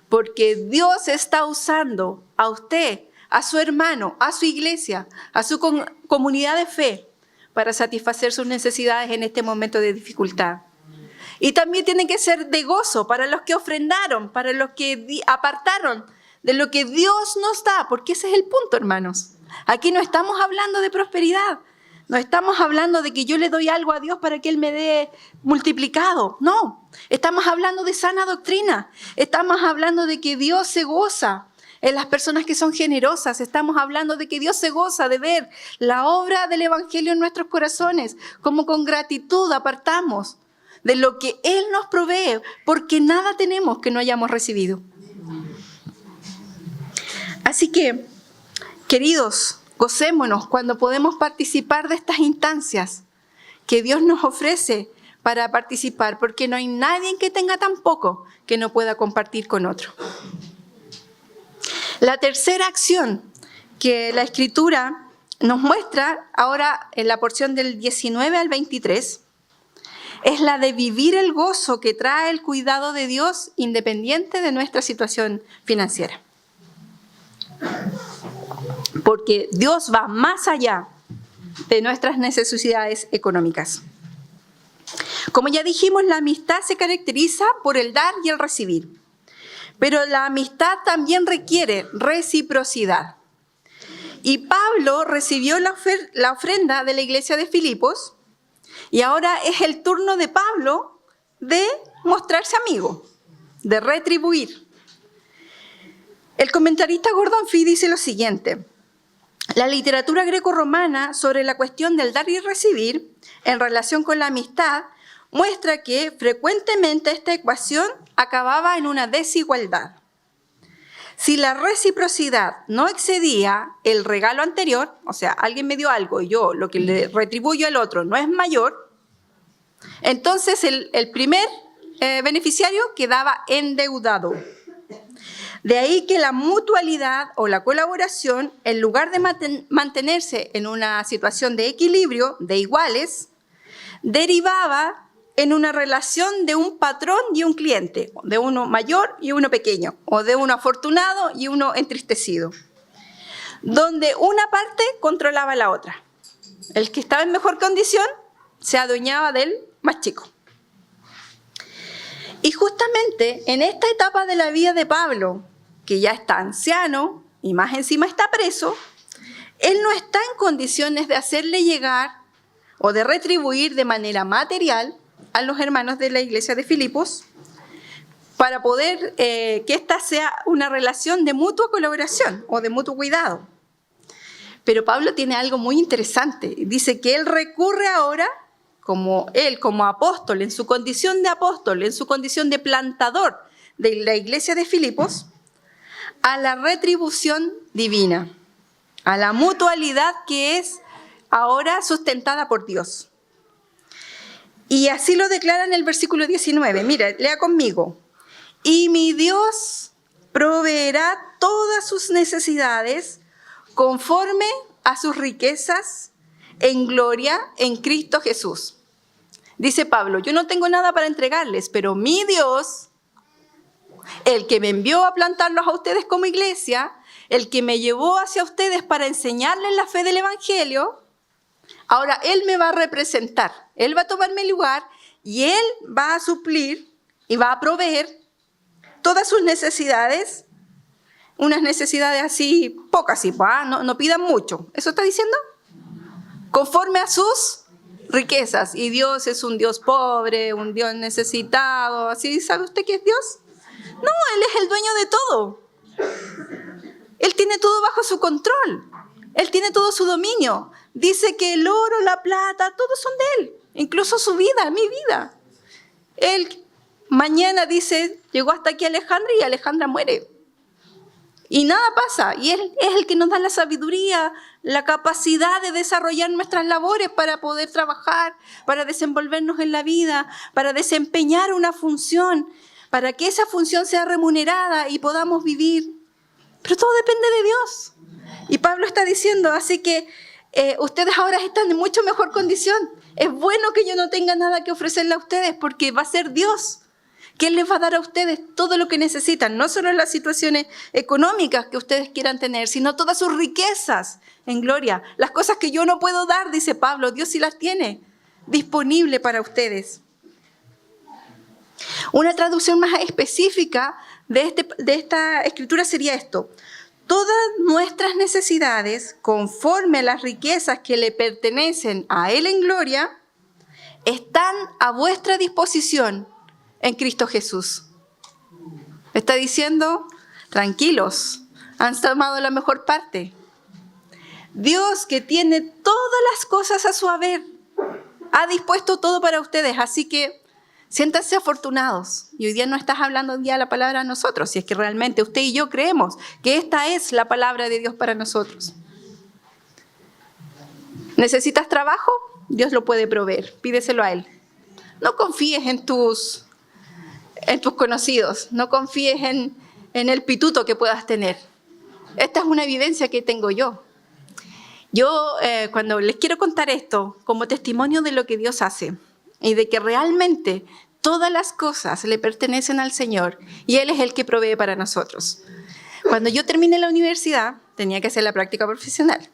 porque Dios está usando a usted, a su hermano, a su iglesia, a su comunidad de fe, para satisfacer sus necesidades en este momento de dificultad. Y también tiene que ser de gozo para los que ofrendaron, para los que apartaron de lo que Dios nos da, porque ese es el punto, hermanos. Aquí no estamos hablando de prosperidad, no estamos hablando de que yo le doy algo a Dios para que Él me dé multiplicado, no. Estamos hablando de sana doctrina, estamos hablando de que Dios se goza en las personas que son generosas. Estamos hablando de que Dios se goza de ver la obra del Evangelio en nuestros corazones, como con gratitud apartamos de lo que Él nos provee, porque nada tenemos que no hayamos recibido. Así que, queridos, gocémonos cuando podemos participar de estas instancias que Dios nos ofrece para participar, porque no hay nadie que tenga tan poco que no pueda compartir con otro. La tercera acción que la Escritura nos muestra ahora en la porción del 19 al 23 es la de vivir el gozo que trae el cuidado de Dios independiente de nuestra situación financiera. Porque Dios va más allá de nuestras necesidades económicas. Como ya dijimos, la amistad se caracteriza por el dar y el recibir. Pero la amistad también requiere reciprocidad. Y Pablo recibió la ofrenda de la iglesia de Filipos y ahora es el turno de Pablo de mostrarse amigo, de retribuir. El comentarista Gordon Fee dice lo siguiente: la literatura greco-romana sobre la cuestión del dar y recibir en relación con la amistad muestra que frecuentemente esta ecuación acababa en una desigualdad. Si la reciprocidad no excedía el regalo anterior, o sea, alguien me dio algo y yo lo que le retribuyo al otro no es mayor, entonces el primer beneficiario quedaba endeudado. De ahí que la mutualidad o la colaboración, en lugar de mantenerse en una situación de equilibrio, de iguales, derivaba en una relación de un patrón y un cliente, de uno mayor y uno pequeño, o de uno afortunado y uno entristecido, donde una parte controlaba a la otra. El que estaba en mejor condición se adueñaba del más chico. Y justamente en esta etapa de la vida de Pablo, que ya está anciano y más encima está preso, él no está en condiciones de hacerle llegar o de retribuir de manera material a los hermanos de la iglesia de Filipos para poder que esta sea una relación de mutua colaboración o de mutuo cuidado. Pero Pablo tiene algo muy interesante. Dice que él recurre ahora, como apóstol, en su condición de apóstol, en su condición de plantador de la iglesia de Filipos, a la retribución divina. a la mutualidad que es ahora sustentada por Dios. Y así lo declara en el versículo 19. Mira, lea conmigo. Y mi Dios proveerá todas sus necesidades conforme a sus riquezas en gloria en Cristo Jesús. Dice Pablo, yo no tengo nada para entregarles, pero mi Dios, el que me envió a plantarlos a ustedes como iglesia, el que me llevó hacia ustedes para enseñarles la fe del Evangelio, ahora Él me va a representar. Él va a tomar mi lugar y Él va a suplir y va a proveer todas sus necesidades, unas necesidades así, pocas, no pidan mucho. ¿Eso está diciendo? Conforme a sus riquezas. Y Dios es un Dios pobre, un Dios necesitado. ¿Así sabe usted qué es Dios? No, Él es el dueño de todo. Él tiene todo bajo su control. Él tiene todo su dominio. Dice que el oro, la plata, todos son de Él. Incluso su vida, mi vida. Él mañana dice, llegó hasta aquí Alejandra y Alejandra muere. Y nada pasa. Y Él es el que nos da la sabiduría, la capacidad de desarrollar nuestras labores para poder trabajar, para desenvolvernos en la vida, para desempeñar una función, para que esa función sea remunerada y podamos vivir. Pero todo depende de Dios. Y Pablo está diciendo, así que ustedes ahora están en mucho mejor condición. Es bueno que yo no tenga nada que ofrecerle a ustedes porque va a ser Dios que Él les va a dar a ustedes todo lo que necesitan. No solo las situaciones económicas que ustedes quieran tener, sino todas sus riquezas en gloria. Las cosas que yo no puedo dar, dice Pablo, Dios sí las tiene disponible para ustedes. Una traducción más específica de esta escritura sería esto. Todas nuestras necesidades, conforme a las riquezas que le pertenecen a Él en gloria, están a vuestra disposición en Cristo Jesús. Está diciendo, tranquilos, han tomado la mejor parte. Dios, que tiene todas las cosas a su haber, ha dispuesto todo para ustedes, así que siéntanse afortunados. Y hoy día no estás hablando ya la palabra a nosotros, si es que realmente usted y yo creemos que esta es la palabra de Dios para nosotros. ¿Necesitas trabajo? Dios lo puede proveer, pídeselo a Él. No confíes en tus conocidos, no confíes en el pituto que puedas tener. Esta es una evidencia que tengo yo. Yo cuando les quiero contar esto como testimonio de lo que Dios hace y de que realmente todas las cosas le pertenecen al Señor y Él es el que provee para nosotros. Cuando yo terminé la universidad tenía que hacer la práctica profesional.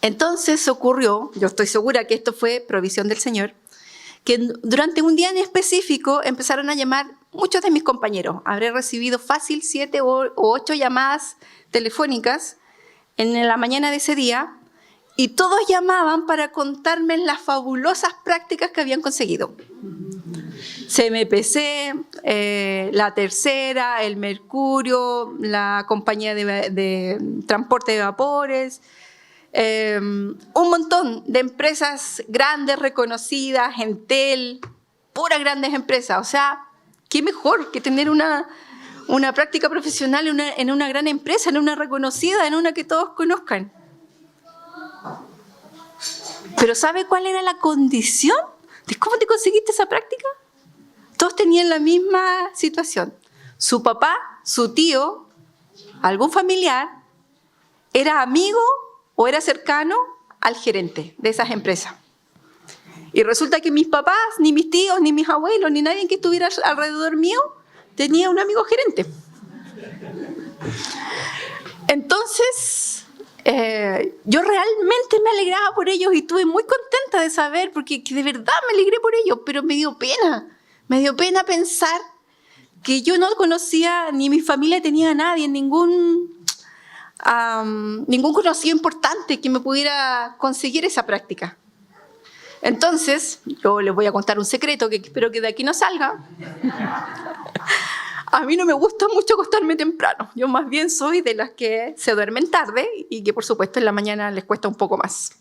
Entonces ocurrió, yo estoy segura que esto fue provisión del Señor, que durante un día en específico empezaron a llamar muchos de mis compañeros. Habré recibido fácil 7 o 8 llamadas telefónicas en la mañana de ese día y todos llamaban para contarme las fabulosas prácticas que habían conseguido. CMPC, La Tercera, el Mercurio, la compañía de transporte de vapores, un montón de empresas grandes, reconocidas, Entel, puras grandes empresas. O sea, qué mejor que tener una práctica profesional en una gran empresa, en una reconocida, en una que todos conozcan. Pero ¿sabe cuál era la condición de cómo te conseguiste esa práctica? Todos tenían la misma situación. Su papá, su tío, algún familiar, era amigo o era cercano al gerente de esas empresas. Y resulta que mis papás, ni mis tíos, ni mis abuelos, ni nadie que estuviera alrededor mío, tenía un amigo gerente. Entonces, yo realmente me alegraba por ellos y estuve muy contenta de saber, porque de verdad me alegré por ellos, pero me dio pena pensar que yo no conocía, ni mi familia tenía a nadie, ningún conocido importante que me pudiera conseguir esa práctica. Entonces, yo les voy a contar un secreto que espero que de aquí no salga. A mí no me gusta mucho acostarme temprano. Yo más bien soy de las que se duermen tarde y que por supuesto en la mañana les cuesta un poco más.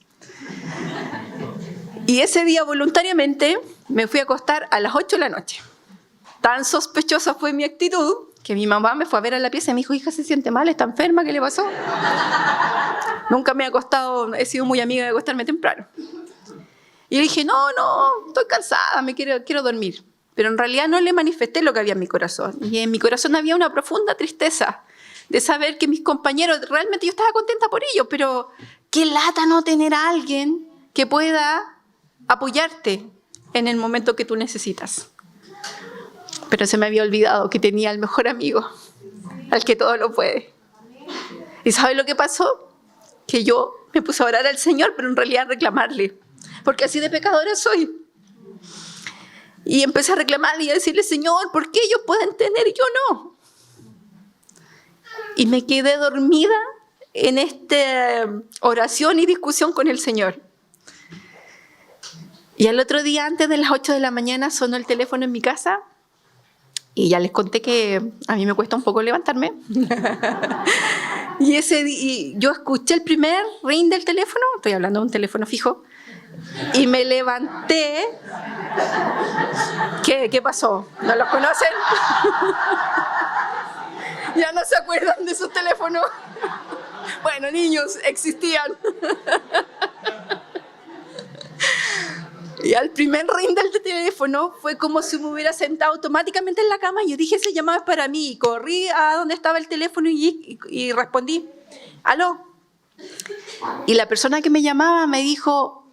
Y ese día voluntariamente me fui a acostar a las 8 de la noche. Tan sospechosa fue mi actitud que mi mamá me fue a ver a la pieza y me dijo, hija, ¿se siente mal? ¿Está enferma? ¿Qué le pasó? Nunca me he acostado, he sido muy amiga de acostarme temprano. Y le dije, no, estoy cansada, quiero dormir. Pero en realidad no le manifesté lo que había en mi corazón. Y en mi corazón había una profunda tristeza de saber que mis compañeros, realmente yo estaba contenta por ellos, pero qué lata no tener a alguien que pueda apoyarte en el momento que tú necesitas. Pero se me había olvidado que tenía al mejor amigo, al que todo lo puede. ¿Y sabes lo que pasó? Que yo me puse a orar al Señor, pero en realidad a reclamarle, porque así de pecadora soy. Y empecé a reclamarle y a decirle, Señor, ¿por qué ellos pueden tener y yo no? Y me quedé dormida en esta oración y discusión con el Señor. Y al otro día, antes de las 8 de la mañana, sonó el teléfono en mi casa. Y ya les conté que a mí me cuesta un poco levantarme. Y yo escuché el primer ring del teléfono, estoy hablando de un teléfono fijo, y me levanté. ¿Qué pasó? ¿No los conocen? ¿Ya no se acuerdan de esos teléfonos? Bueno, niños, existían. Y al primer ring del teléfono fue como si me hubiera sentado automáticamente en la cama. Yo dije, ese llamado es para mí. Y corrí a donde estaba el teléfono y respondí, ¿aló? Y la persona que me llamaba me dijo,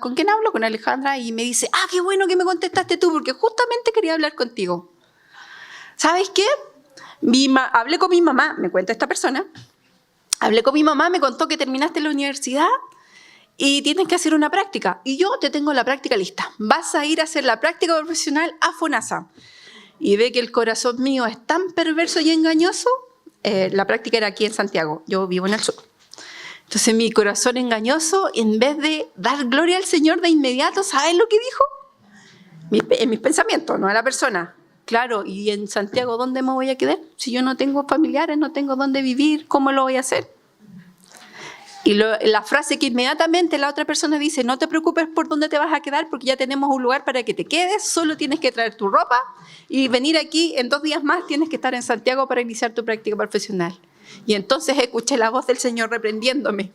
¿con quién hablo? Con Alejandra. Y me dice, qué bueno que me contestaste tú, porque justamente quería hablar contigo. ¿Sabes qué? Hablé con mi mamá, me cuenta esta persona. Hablé con mi mamá, me contó que terminaste la universidad y tienes que hacer una práctica. Y yo te tengo la práctica lista. Vas a ir a hacer la práctica profesional a FONASA. Y ve que el corazón mío es tan perverso y engañoso. La práctica era aquí en Santiago. Yo vivo en el sur. Entonces mi corazón engañoso, en vez de dar gloria al Señor de inmediato, ¿sabes lo que dijo? En mis pensamientos, no a la persona. Claro, ¿y en Santiago dónde me voy a quedar? Si yo no tengo familiares, no tengo dónde vivir, ¿cómo lo voy a hacer? Y la frase que inmediatamente la otra persona dice, no te preocupes por dónde te vas a quedar porque ya tenemos un lugar para que te quedes, solo tienes que traer tu ropa y venir aquí en 2 días más, tienes que estar en Santiago para iniciar tu práctica profesional. Y entonces escuché la voz del Señor reprendiéndome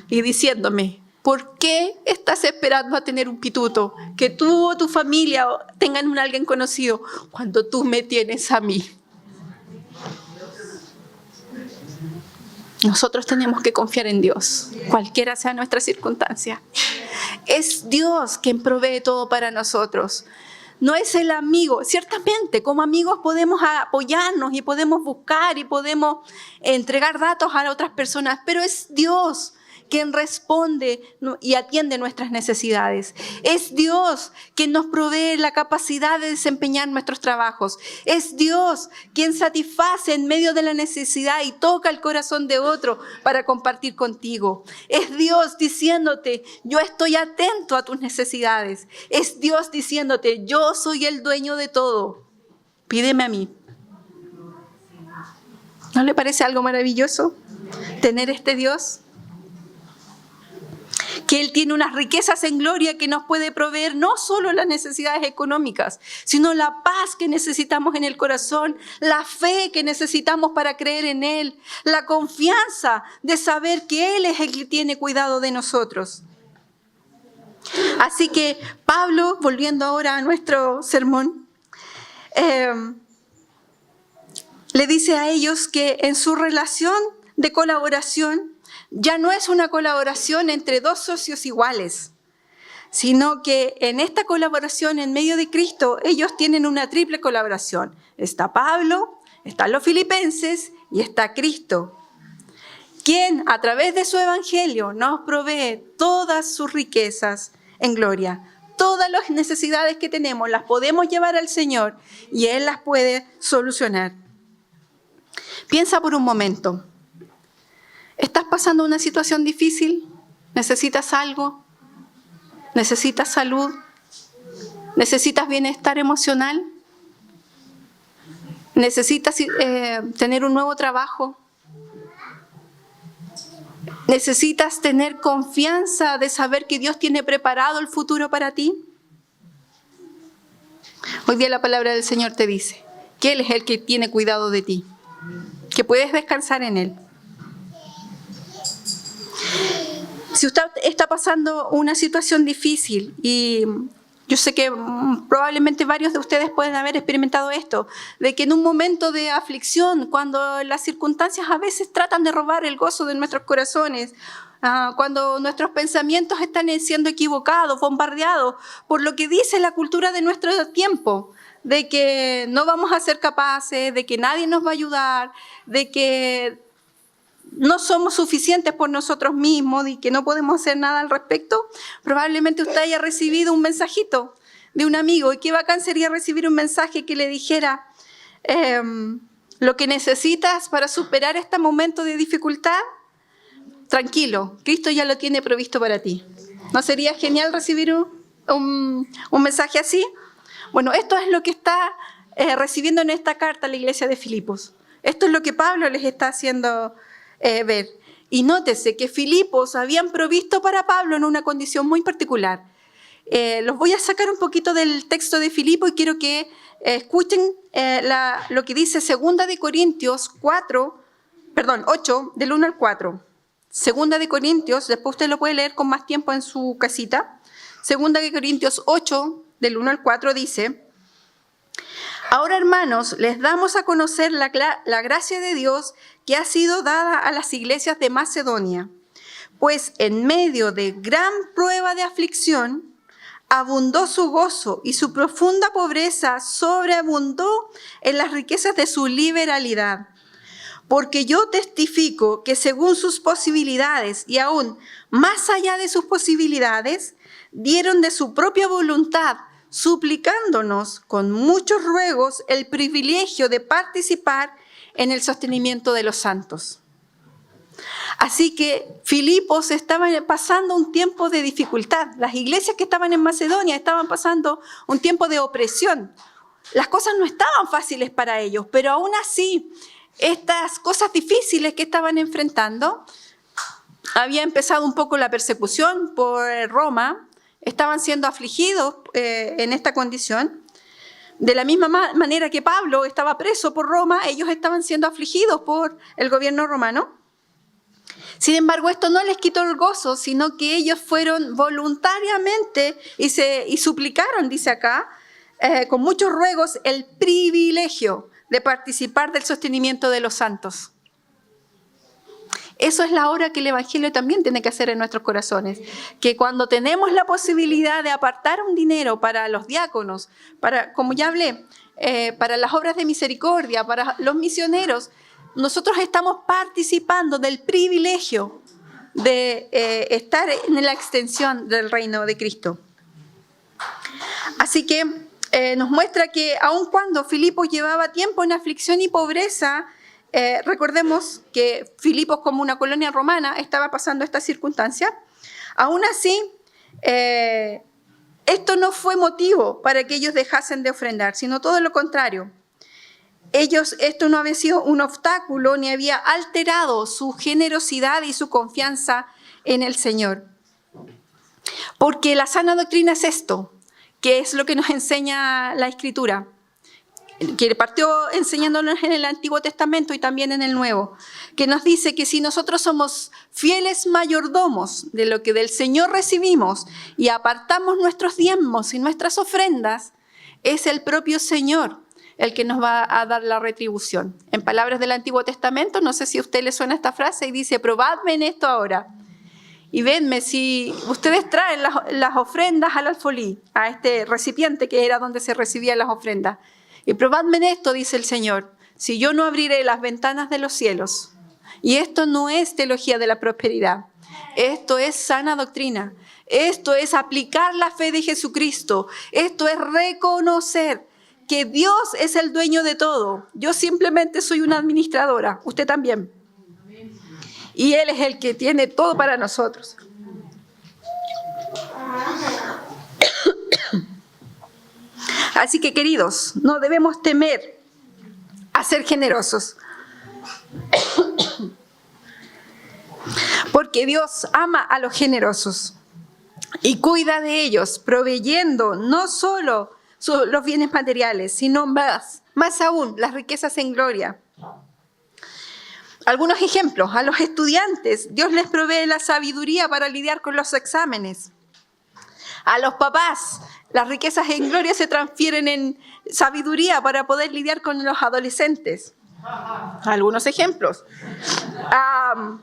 y diciéndome, ¿por qué estás esperando a tener un pituto? Que tú o tu familia tengan un alguien conocido cuando tú me tienes a mí. Nosotros tenemos que confiar en Dios, cualquiera sea nuestra circunstancia. Es Dios quien provee todo para nosotros. No es el amigo. Ciertamente, como amigos podemos apoyarnos y podemos buscar y podemos entregar datos a otras personas, pero es Dios quien responde y atiende nuestras necesidades. Es Dios quien nos provee la capacidad de desempeñar nuestros trabajos. Es Dios quien satisface en medio de la necesidad y toca el corazón de otro para compartir contigo. Es Dios diciéndote, yo estoy atento a tus necesidades. Es Dios diciéndote, yo soy el dueño de todo. Pídeme a mí. ¿No le parece algo maravilloso tener este Dios? Que Él tiene unas riquezas en gloria que nos puede proveer no solo las necesidades económicas, sino la paz que necesitamos en el corazón, la fe que necesitamos para creer en Él, la confianza de saber que Él es el que tiene cuidado de nosotros. Así que Pablo, volviendo ahora a nuestro sermón, le dice a ellos que en su relación de colaboración ya no es una colaboración entre 2 socios iguales, sino que en esta colaboración en medio de Cristo ellos tienen una triple colaboración. Está Pablo, están los filipenses y está Cristo, quien a través de su evangelio nos provee todas sus riquezas en gloria. Todas las necesidades que tenemos las podemos llevar al Señor y Él las puede solucionar. Piensa por un momento. ¿Estás pasando una situación difícil? ¿Necesitas algo? ¿Necesitas salud? ¿Necesitas bienestar emocional? ¿Necesitas tener un nuevo trabajo? ¿Necesitas tener confianza de saber que Dios tiene preparado el futuro para ti? Hoy día la palabra del Señor te dice que Él es el que tiene cuidado de ti, que puedes descansar en Él. Si usted está pasando una situación difícil, y yo sé que probablemente varios de ustedes pueden haber experimentado esto, de que en un momento de aflicción, cuando las circunstancias a veces tratan de robar el gozo de nuestros corazones, cuando nuestros pensamientos están siendo equivocados, bombardeados por lo que dice la cultura de nuestro tiempo, de que no vamos a ser capaces, de que nadie nos va a ayudar, de que no somos suficientes por nosotros mismos y que no podemos hacer nada al respecto, probablemente usted haya recibido un mensajito de un amigo. Y qué bacán sería recibir un mensaje que le dijera lo que necesitas para superar este momento de dificultad. Tranquilo, Cristo ya lo tiene provisto para ti. ¿No sería genial recibir un mensaje así? Bueno, esto es lo que está recibiendo en esta carta la iglesia de Filipos. Esto es lo que Pablo les está haciendo ver. Y nótese que Filipos habían provisto para Pablo en una condición muy particular. Los voy a sacar un poquito del texto de Filipo y quiero que escuchen lo que dice 2 de Corintios 8, del 1 al 4. 2 de Corintios, después usted lo puede leer con más tiempo en su casita. 2 de Corintios 8, del 1 al 4 dice: Ahora, hermanos, les damos a conocer la gracia de Dios que ha sido dada a las iglesias de Macedonia, pues en medio de gran prueba de aflicción, abundó su gozo y su profunda pobreza sobreabundó en las riquezas de su liberalidad. Porque yo testifico que según sus posibilidades y aún más allá de sus posibilidades, dieron de su propia voluntad, suplicándonos con muchos ruegos el privilegio de participar en el sostenimiento de los santos. Así que Filipos estaba pasando un tiempo de dificultad. Las iglesias que estaban en Macedonia estaban pasando un tiempo de opresión. Las cosas no estaban fáciles para ellos, pero aún así, estas cosas difíciles que estaban enfrentando, había empezado un poco la persecución por Roma, estaban siendo afligidos en esta condición. De la misma manera que Pablo estaba preso por Roma, ellos estaban siendo afligidos por el gobierno romano. Sin embargo, esto no les quitó el gozo, sino que ellos fueron voluntariamente y suplicaron, dice acá, con muchos ruegos, el privilegio de participar del sostenimiento de los santos. Eso es la obra que el Evangelio también tiene que hacer en nuestros corazones. Que cuando tenemos la posibilidad de apartar un dinero para los diáconos, para, como ya hablé, para las obras de misericordia, para los misioneros, nosotros estamos participando del privilegio de estar en la extensión del reino de Cristo. Así que nos muestra que aun cuando Filipos llevaba tiempo en aflicción y pobreza, recordemos que Filipos, como una colonia romana, estaba pasando esta circunstancia. Aún así, esto no fue motivo para que ellos dejasen de ofrendar, sino todo lo contrario. Esto no había sido un obstáculo ni había alterado su generosidad y su confianza en el Señor. Porque la sana doctrina es esto, que es lo que nos enseña la Escritura, que partió enseñándonos en el Antiguo Testamento y también en el Nuevo, que nos dice que si nosotros somos fieles mayordomos de lo que del Señor recibimos y apartamos nuestros diezmos y nuestras ofrendas, es el propio Señor el que nos va a dar la retribución. En palabras del Antiguo Testamento, no sé si a usted le suena esta frase, y dice: probadme en esto ahora. Y venme, si ustedes traen las ofrendas al alfolí, a este recipiente que era donde se recibían las ofrendas, y probadme en esto, dice el Señor, si yo no abriré las ventanas de los cielos. Y esto no es teología de la prosperidad, esto es sana doctrina, esto es aplicar la fe de Jesucristo, esto es reconocer que Dios es el dueño de todo. Yo simplemente soy una administradora, usted también. Y Él es el que tiene todo para nosotros. Así que, queridos, no debemos temer a ser generosos. Porque Dios ama a los generosos y cuida de ellos, proveyendo no solo los bienes materiales, sino más, Más aún, las riquezas en gloria. Algunos ejemplos. A los estudiantes, Dios les provee la sabiduría para lidiar con los exámenes. A los papás, las riquezas en gloria se transfieren en sabiduría para poder lidiar con los adolescentes. Algunos ejemplos. A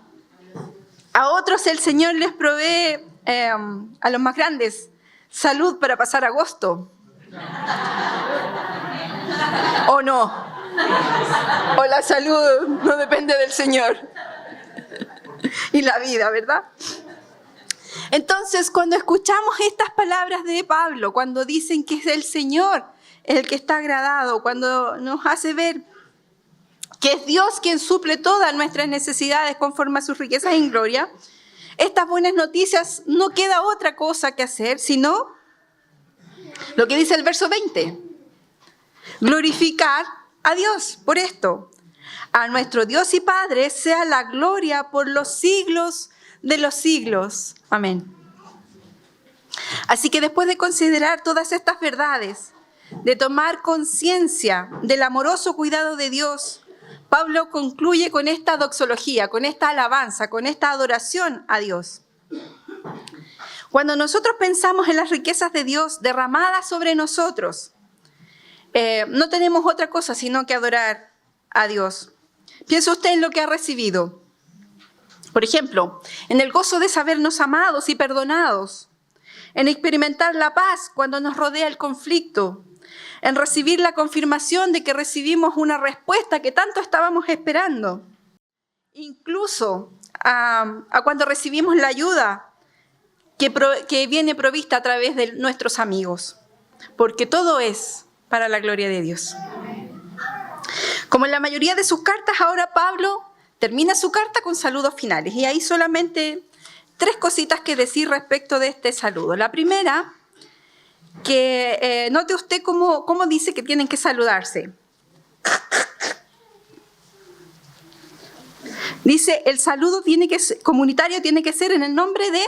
otros el Señor les provee, a los más grandes, salud para pasar agosto. ¿O no? O la salud no depende del Señor. Y la vida, ¿verdad? Entonces, cuando escuchamos estas palabras de Pablo, cuando dicen que es el Señor el que está agradado, cuando nos hace ver que es Dios quien suple todas nuestras necesidades conforme a sus riquezas en gloria, estas buenas noticias no queda otra cosa que hacer, sino lo que dice el verso 20. Glorificar a Dios por esto. A nuestro Dios y Padre sea la gloria por los siglos de los siglos. Amén. Así que después de considerar todas estas verdades, de tomar conciencia del amoroso cuidado de Dios, Pablo concluye con esta doxología, con esta alabanza, con esta adoración a Dios. Cuando nosotros pensamos en las riquezas de Dios derramadas sobre nosotros, no tenemos otra cosa sino que adorar a Dios. Piensa usted en lo que ha recibido. Por ejemplo, en el gozo de sabernos amados y perdonados, en experimentar la paz cuando nos rodea el conflicto, en recibir la confirmación de que recibimos una respuesta que tanto estábamos esperando, incluso a cuando recibimos la ayuda que viene provista a través de nuestros amigos, porque todo es para la gloria de Dios. Como en la mayoría de sus cartas, ahora Pablo termina su carta con saludos finales. Y hay solamente 3 cositas que decir respecto de este saludo. La primera, que note usted cómo dice que tienen que saludarse. Dice, el saludo comunitario tiene que ser en el nombre de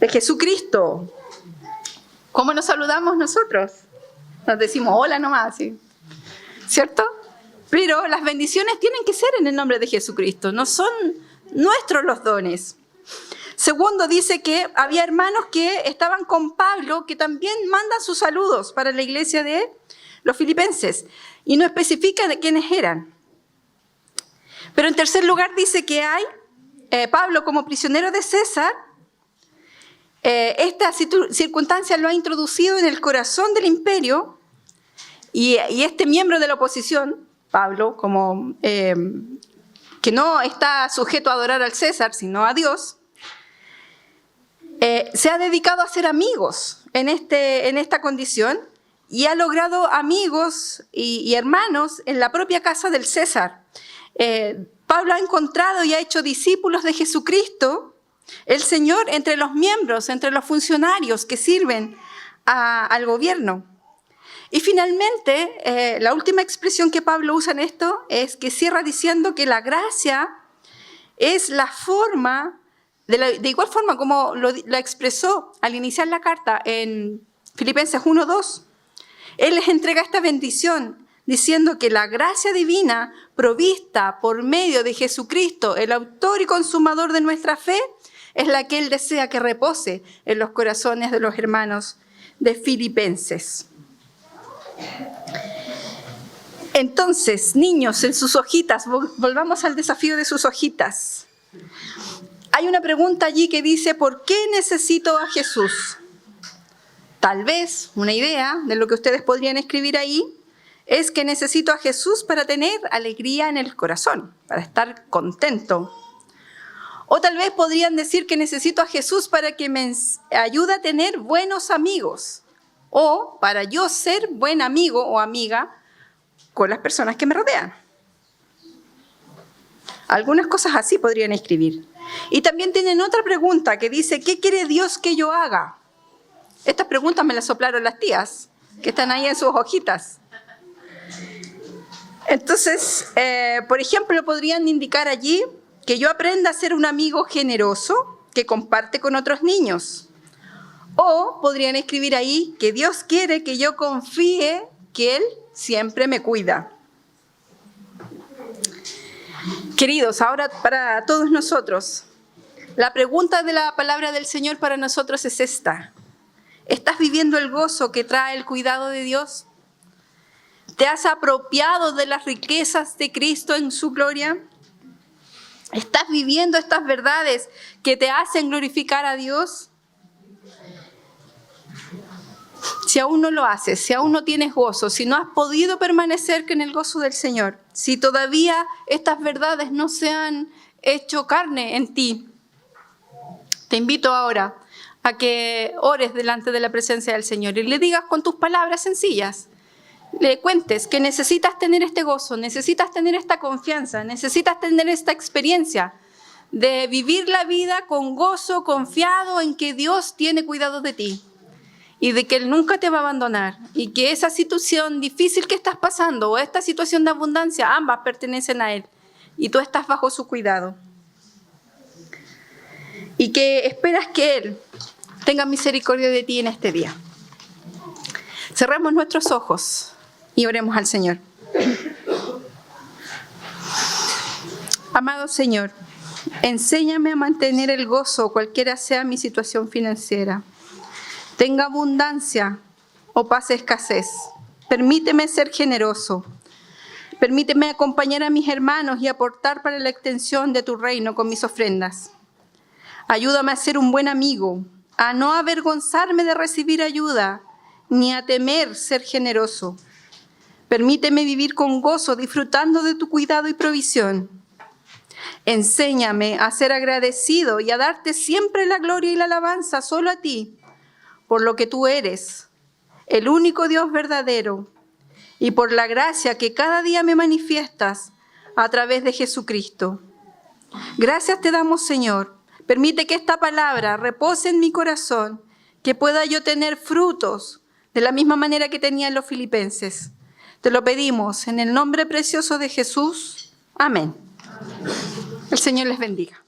Jesucristo. ¿Cómo nos saludamos nosotros? Nos decimos hola nomás, ¿sí? ¿Cierto? Pero las bendiciones tienen que ser en el nombre de Jesucristo, no son nuestros los dones. Segundo, dice que había hermanos que estaban con Pablo que también mandan sus saludos para la iglesia de los filipenses y no especifica de quiénes eran. Pero en tercer lugar dice que hay Pablo como prisionero de César. Esta circunstancia lo ha introducido en el corazón del imperio y este miembro de la oposición, Pablo, como que no está sujeto a adorar al César, sino a Dios, se ha dedicado a ser amigos en esta condición y ha logrado amigos y hermanos en la propia casa del César. Pablo ha encontrado y ha hecho discípulos de Jesucristo, el Señor, entre los miembros, entre los funcionarios que sirven al gobierno. Y finalmente, la última expresión que Pablo usa en esto es que cierra diciendo que la gracia es la forma, de igual forma como la expresó al iniciar la carta en Filipenses 1:2. Él les entrega esta bendición diciendo que la gracia divina provista por medio de Jesucristo, el autor y consumador de nuestra fe, es la que Él desea que repose en los corazones de los hermanos de Filipenses. Entonces, niños, en sus hojitas, volvamos al desafío de sus hojitas. Hay una pregunta allí que dice, ¿por qué necesito a Jesús? Tal vez una idea de lo que ustedes podrían escribir ahí es que necesito a Jesús para tener alegría en el corazón, para estar contento. O tal vez podrían decir que necesito a Jesús para que me ayude a tener buenos amigos. O para yo ser buen amigo o amiga con las personas que me rodean. Algunas cosas así podrían escribir. Y también tienen otra pregunta que dice, ¿qué quiere Dios que yo haga? Estas preguntas me las soplaron las tías, que están ahí en sus hojitas. Entonces, por ejemplo, podrían indicar allí que yo aprenda a ser un amigo generoso que comparte con otros niños. O podrían escribir ahí que Dios quiere que yo confíe que Él siempre me cuida. Queridos, ahora para todos nosotros, la pregunta de la palabra del Señor para nosotros es esta. ¿Estás viviendo el gozo que trae el cuidado de Dios? ¿Te has apropiado de las riquezas de Cristo en su gloria? ¿Estás viviendo estas verdades que te hacen glorificar a Dios? Si aún no lo haces, si aún no tienes gozo, si no has podido permanecer en el gozo del Señor, si todavía estas verdades no se han hecho carne en ti, te invito ahora a que ores delante de la presencia del Señor y le digas con tus palabras sencillas, le cuentes que necesitas tener este gozo, necesitas tener esta confianza, necesitas tener esta experiencia de vivir la vida con gozo, confiado en que Dios tiene cuidado de ti y de que Él nunca te va a abandonar y que esa situación difícil que estás pasando o esta situación de abundancia, ambas pertenecen a Él y tú estás bajo su cuidado. Y que esperas que Él tenga misericordia de ti en este día. Cerremos nuestros ojos y oremos al Señor. Amado Señor, enséñame a mantener el gozo cualquiera sea mi situación financiera. Tenga abundancia o pase escasez. Permíteme ser generoso. Permíteme acompañar a mis hermanos y aportar para la extensión de tu reino con mis ofrendas. Ayúdame a ser un buen amigo, a no avergonzarme de recibir ayuda, ni a temer ser generoso. Permíteme vivir con gozo, disfrutando de tu cuidado y provisión. Enséñame a ser agradecido y a darte siempre la gloria y la alabanza solo a ti, por lo que tú eres, el único Dios verdadero, y por la gracia que cada día me manifiestas a través de Jesucristo. Gracias te damos, Señor. Permite que esta palabra repose en mi corazón, que pueda yo tener frutos de la misma manera que tenían los filipenses. Te lo pedimos en el nombre precioso de Jesús. Amén. El Señor les bendiga.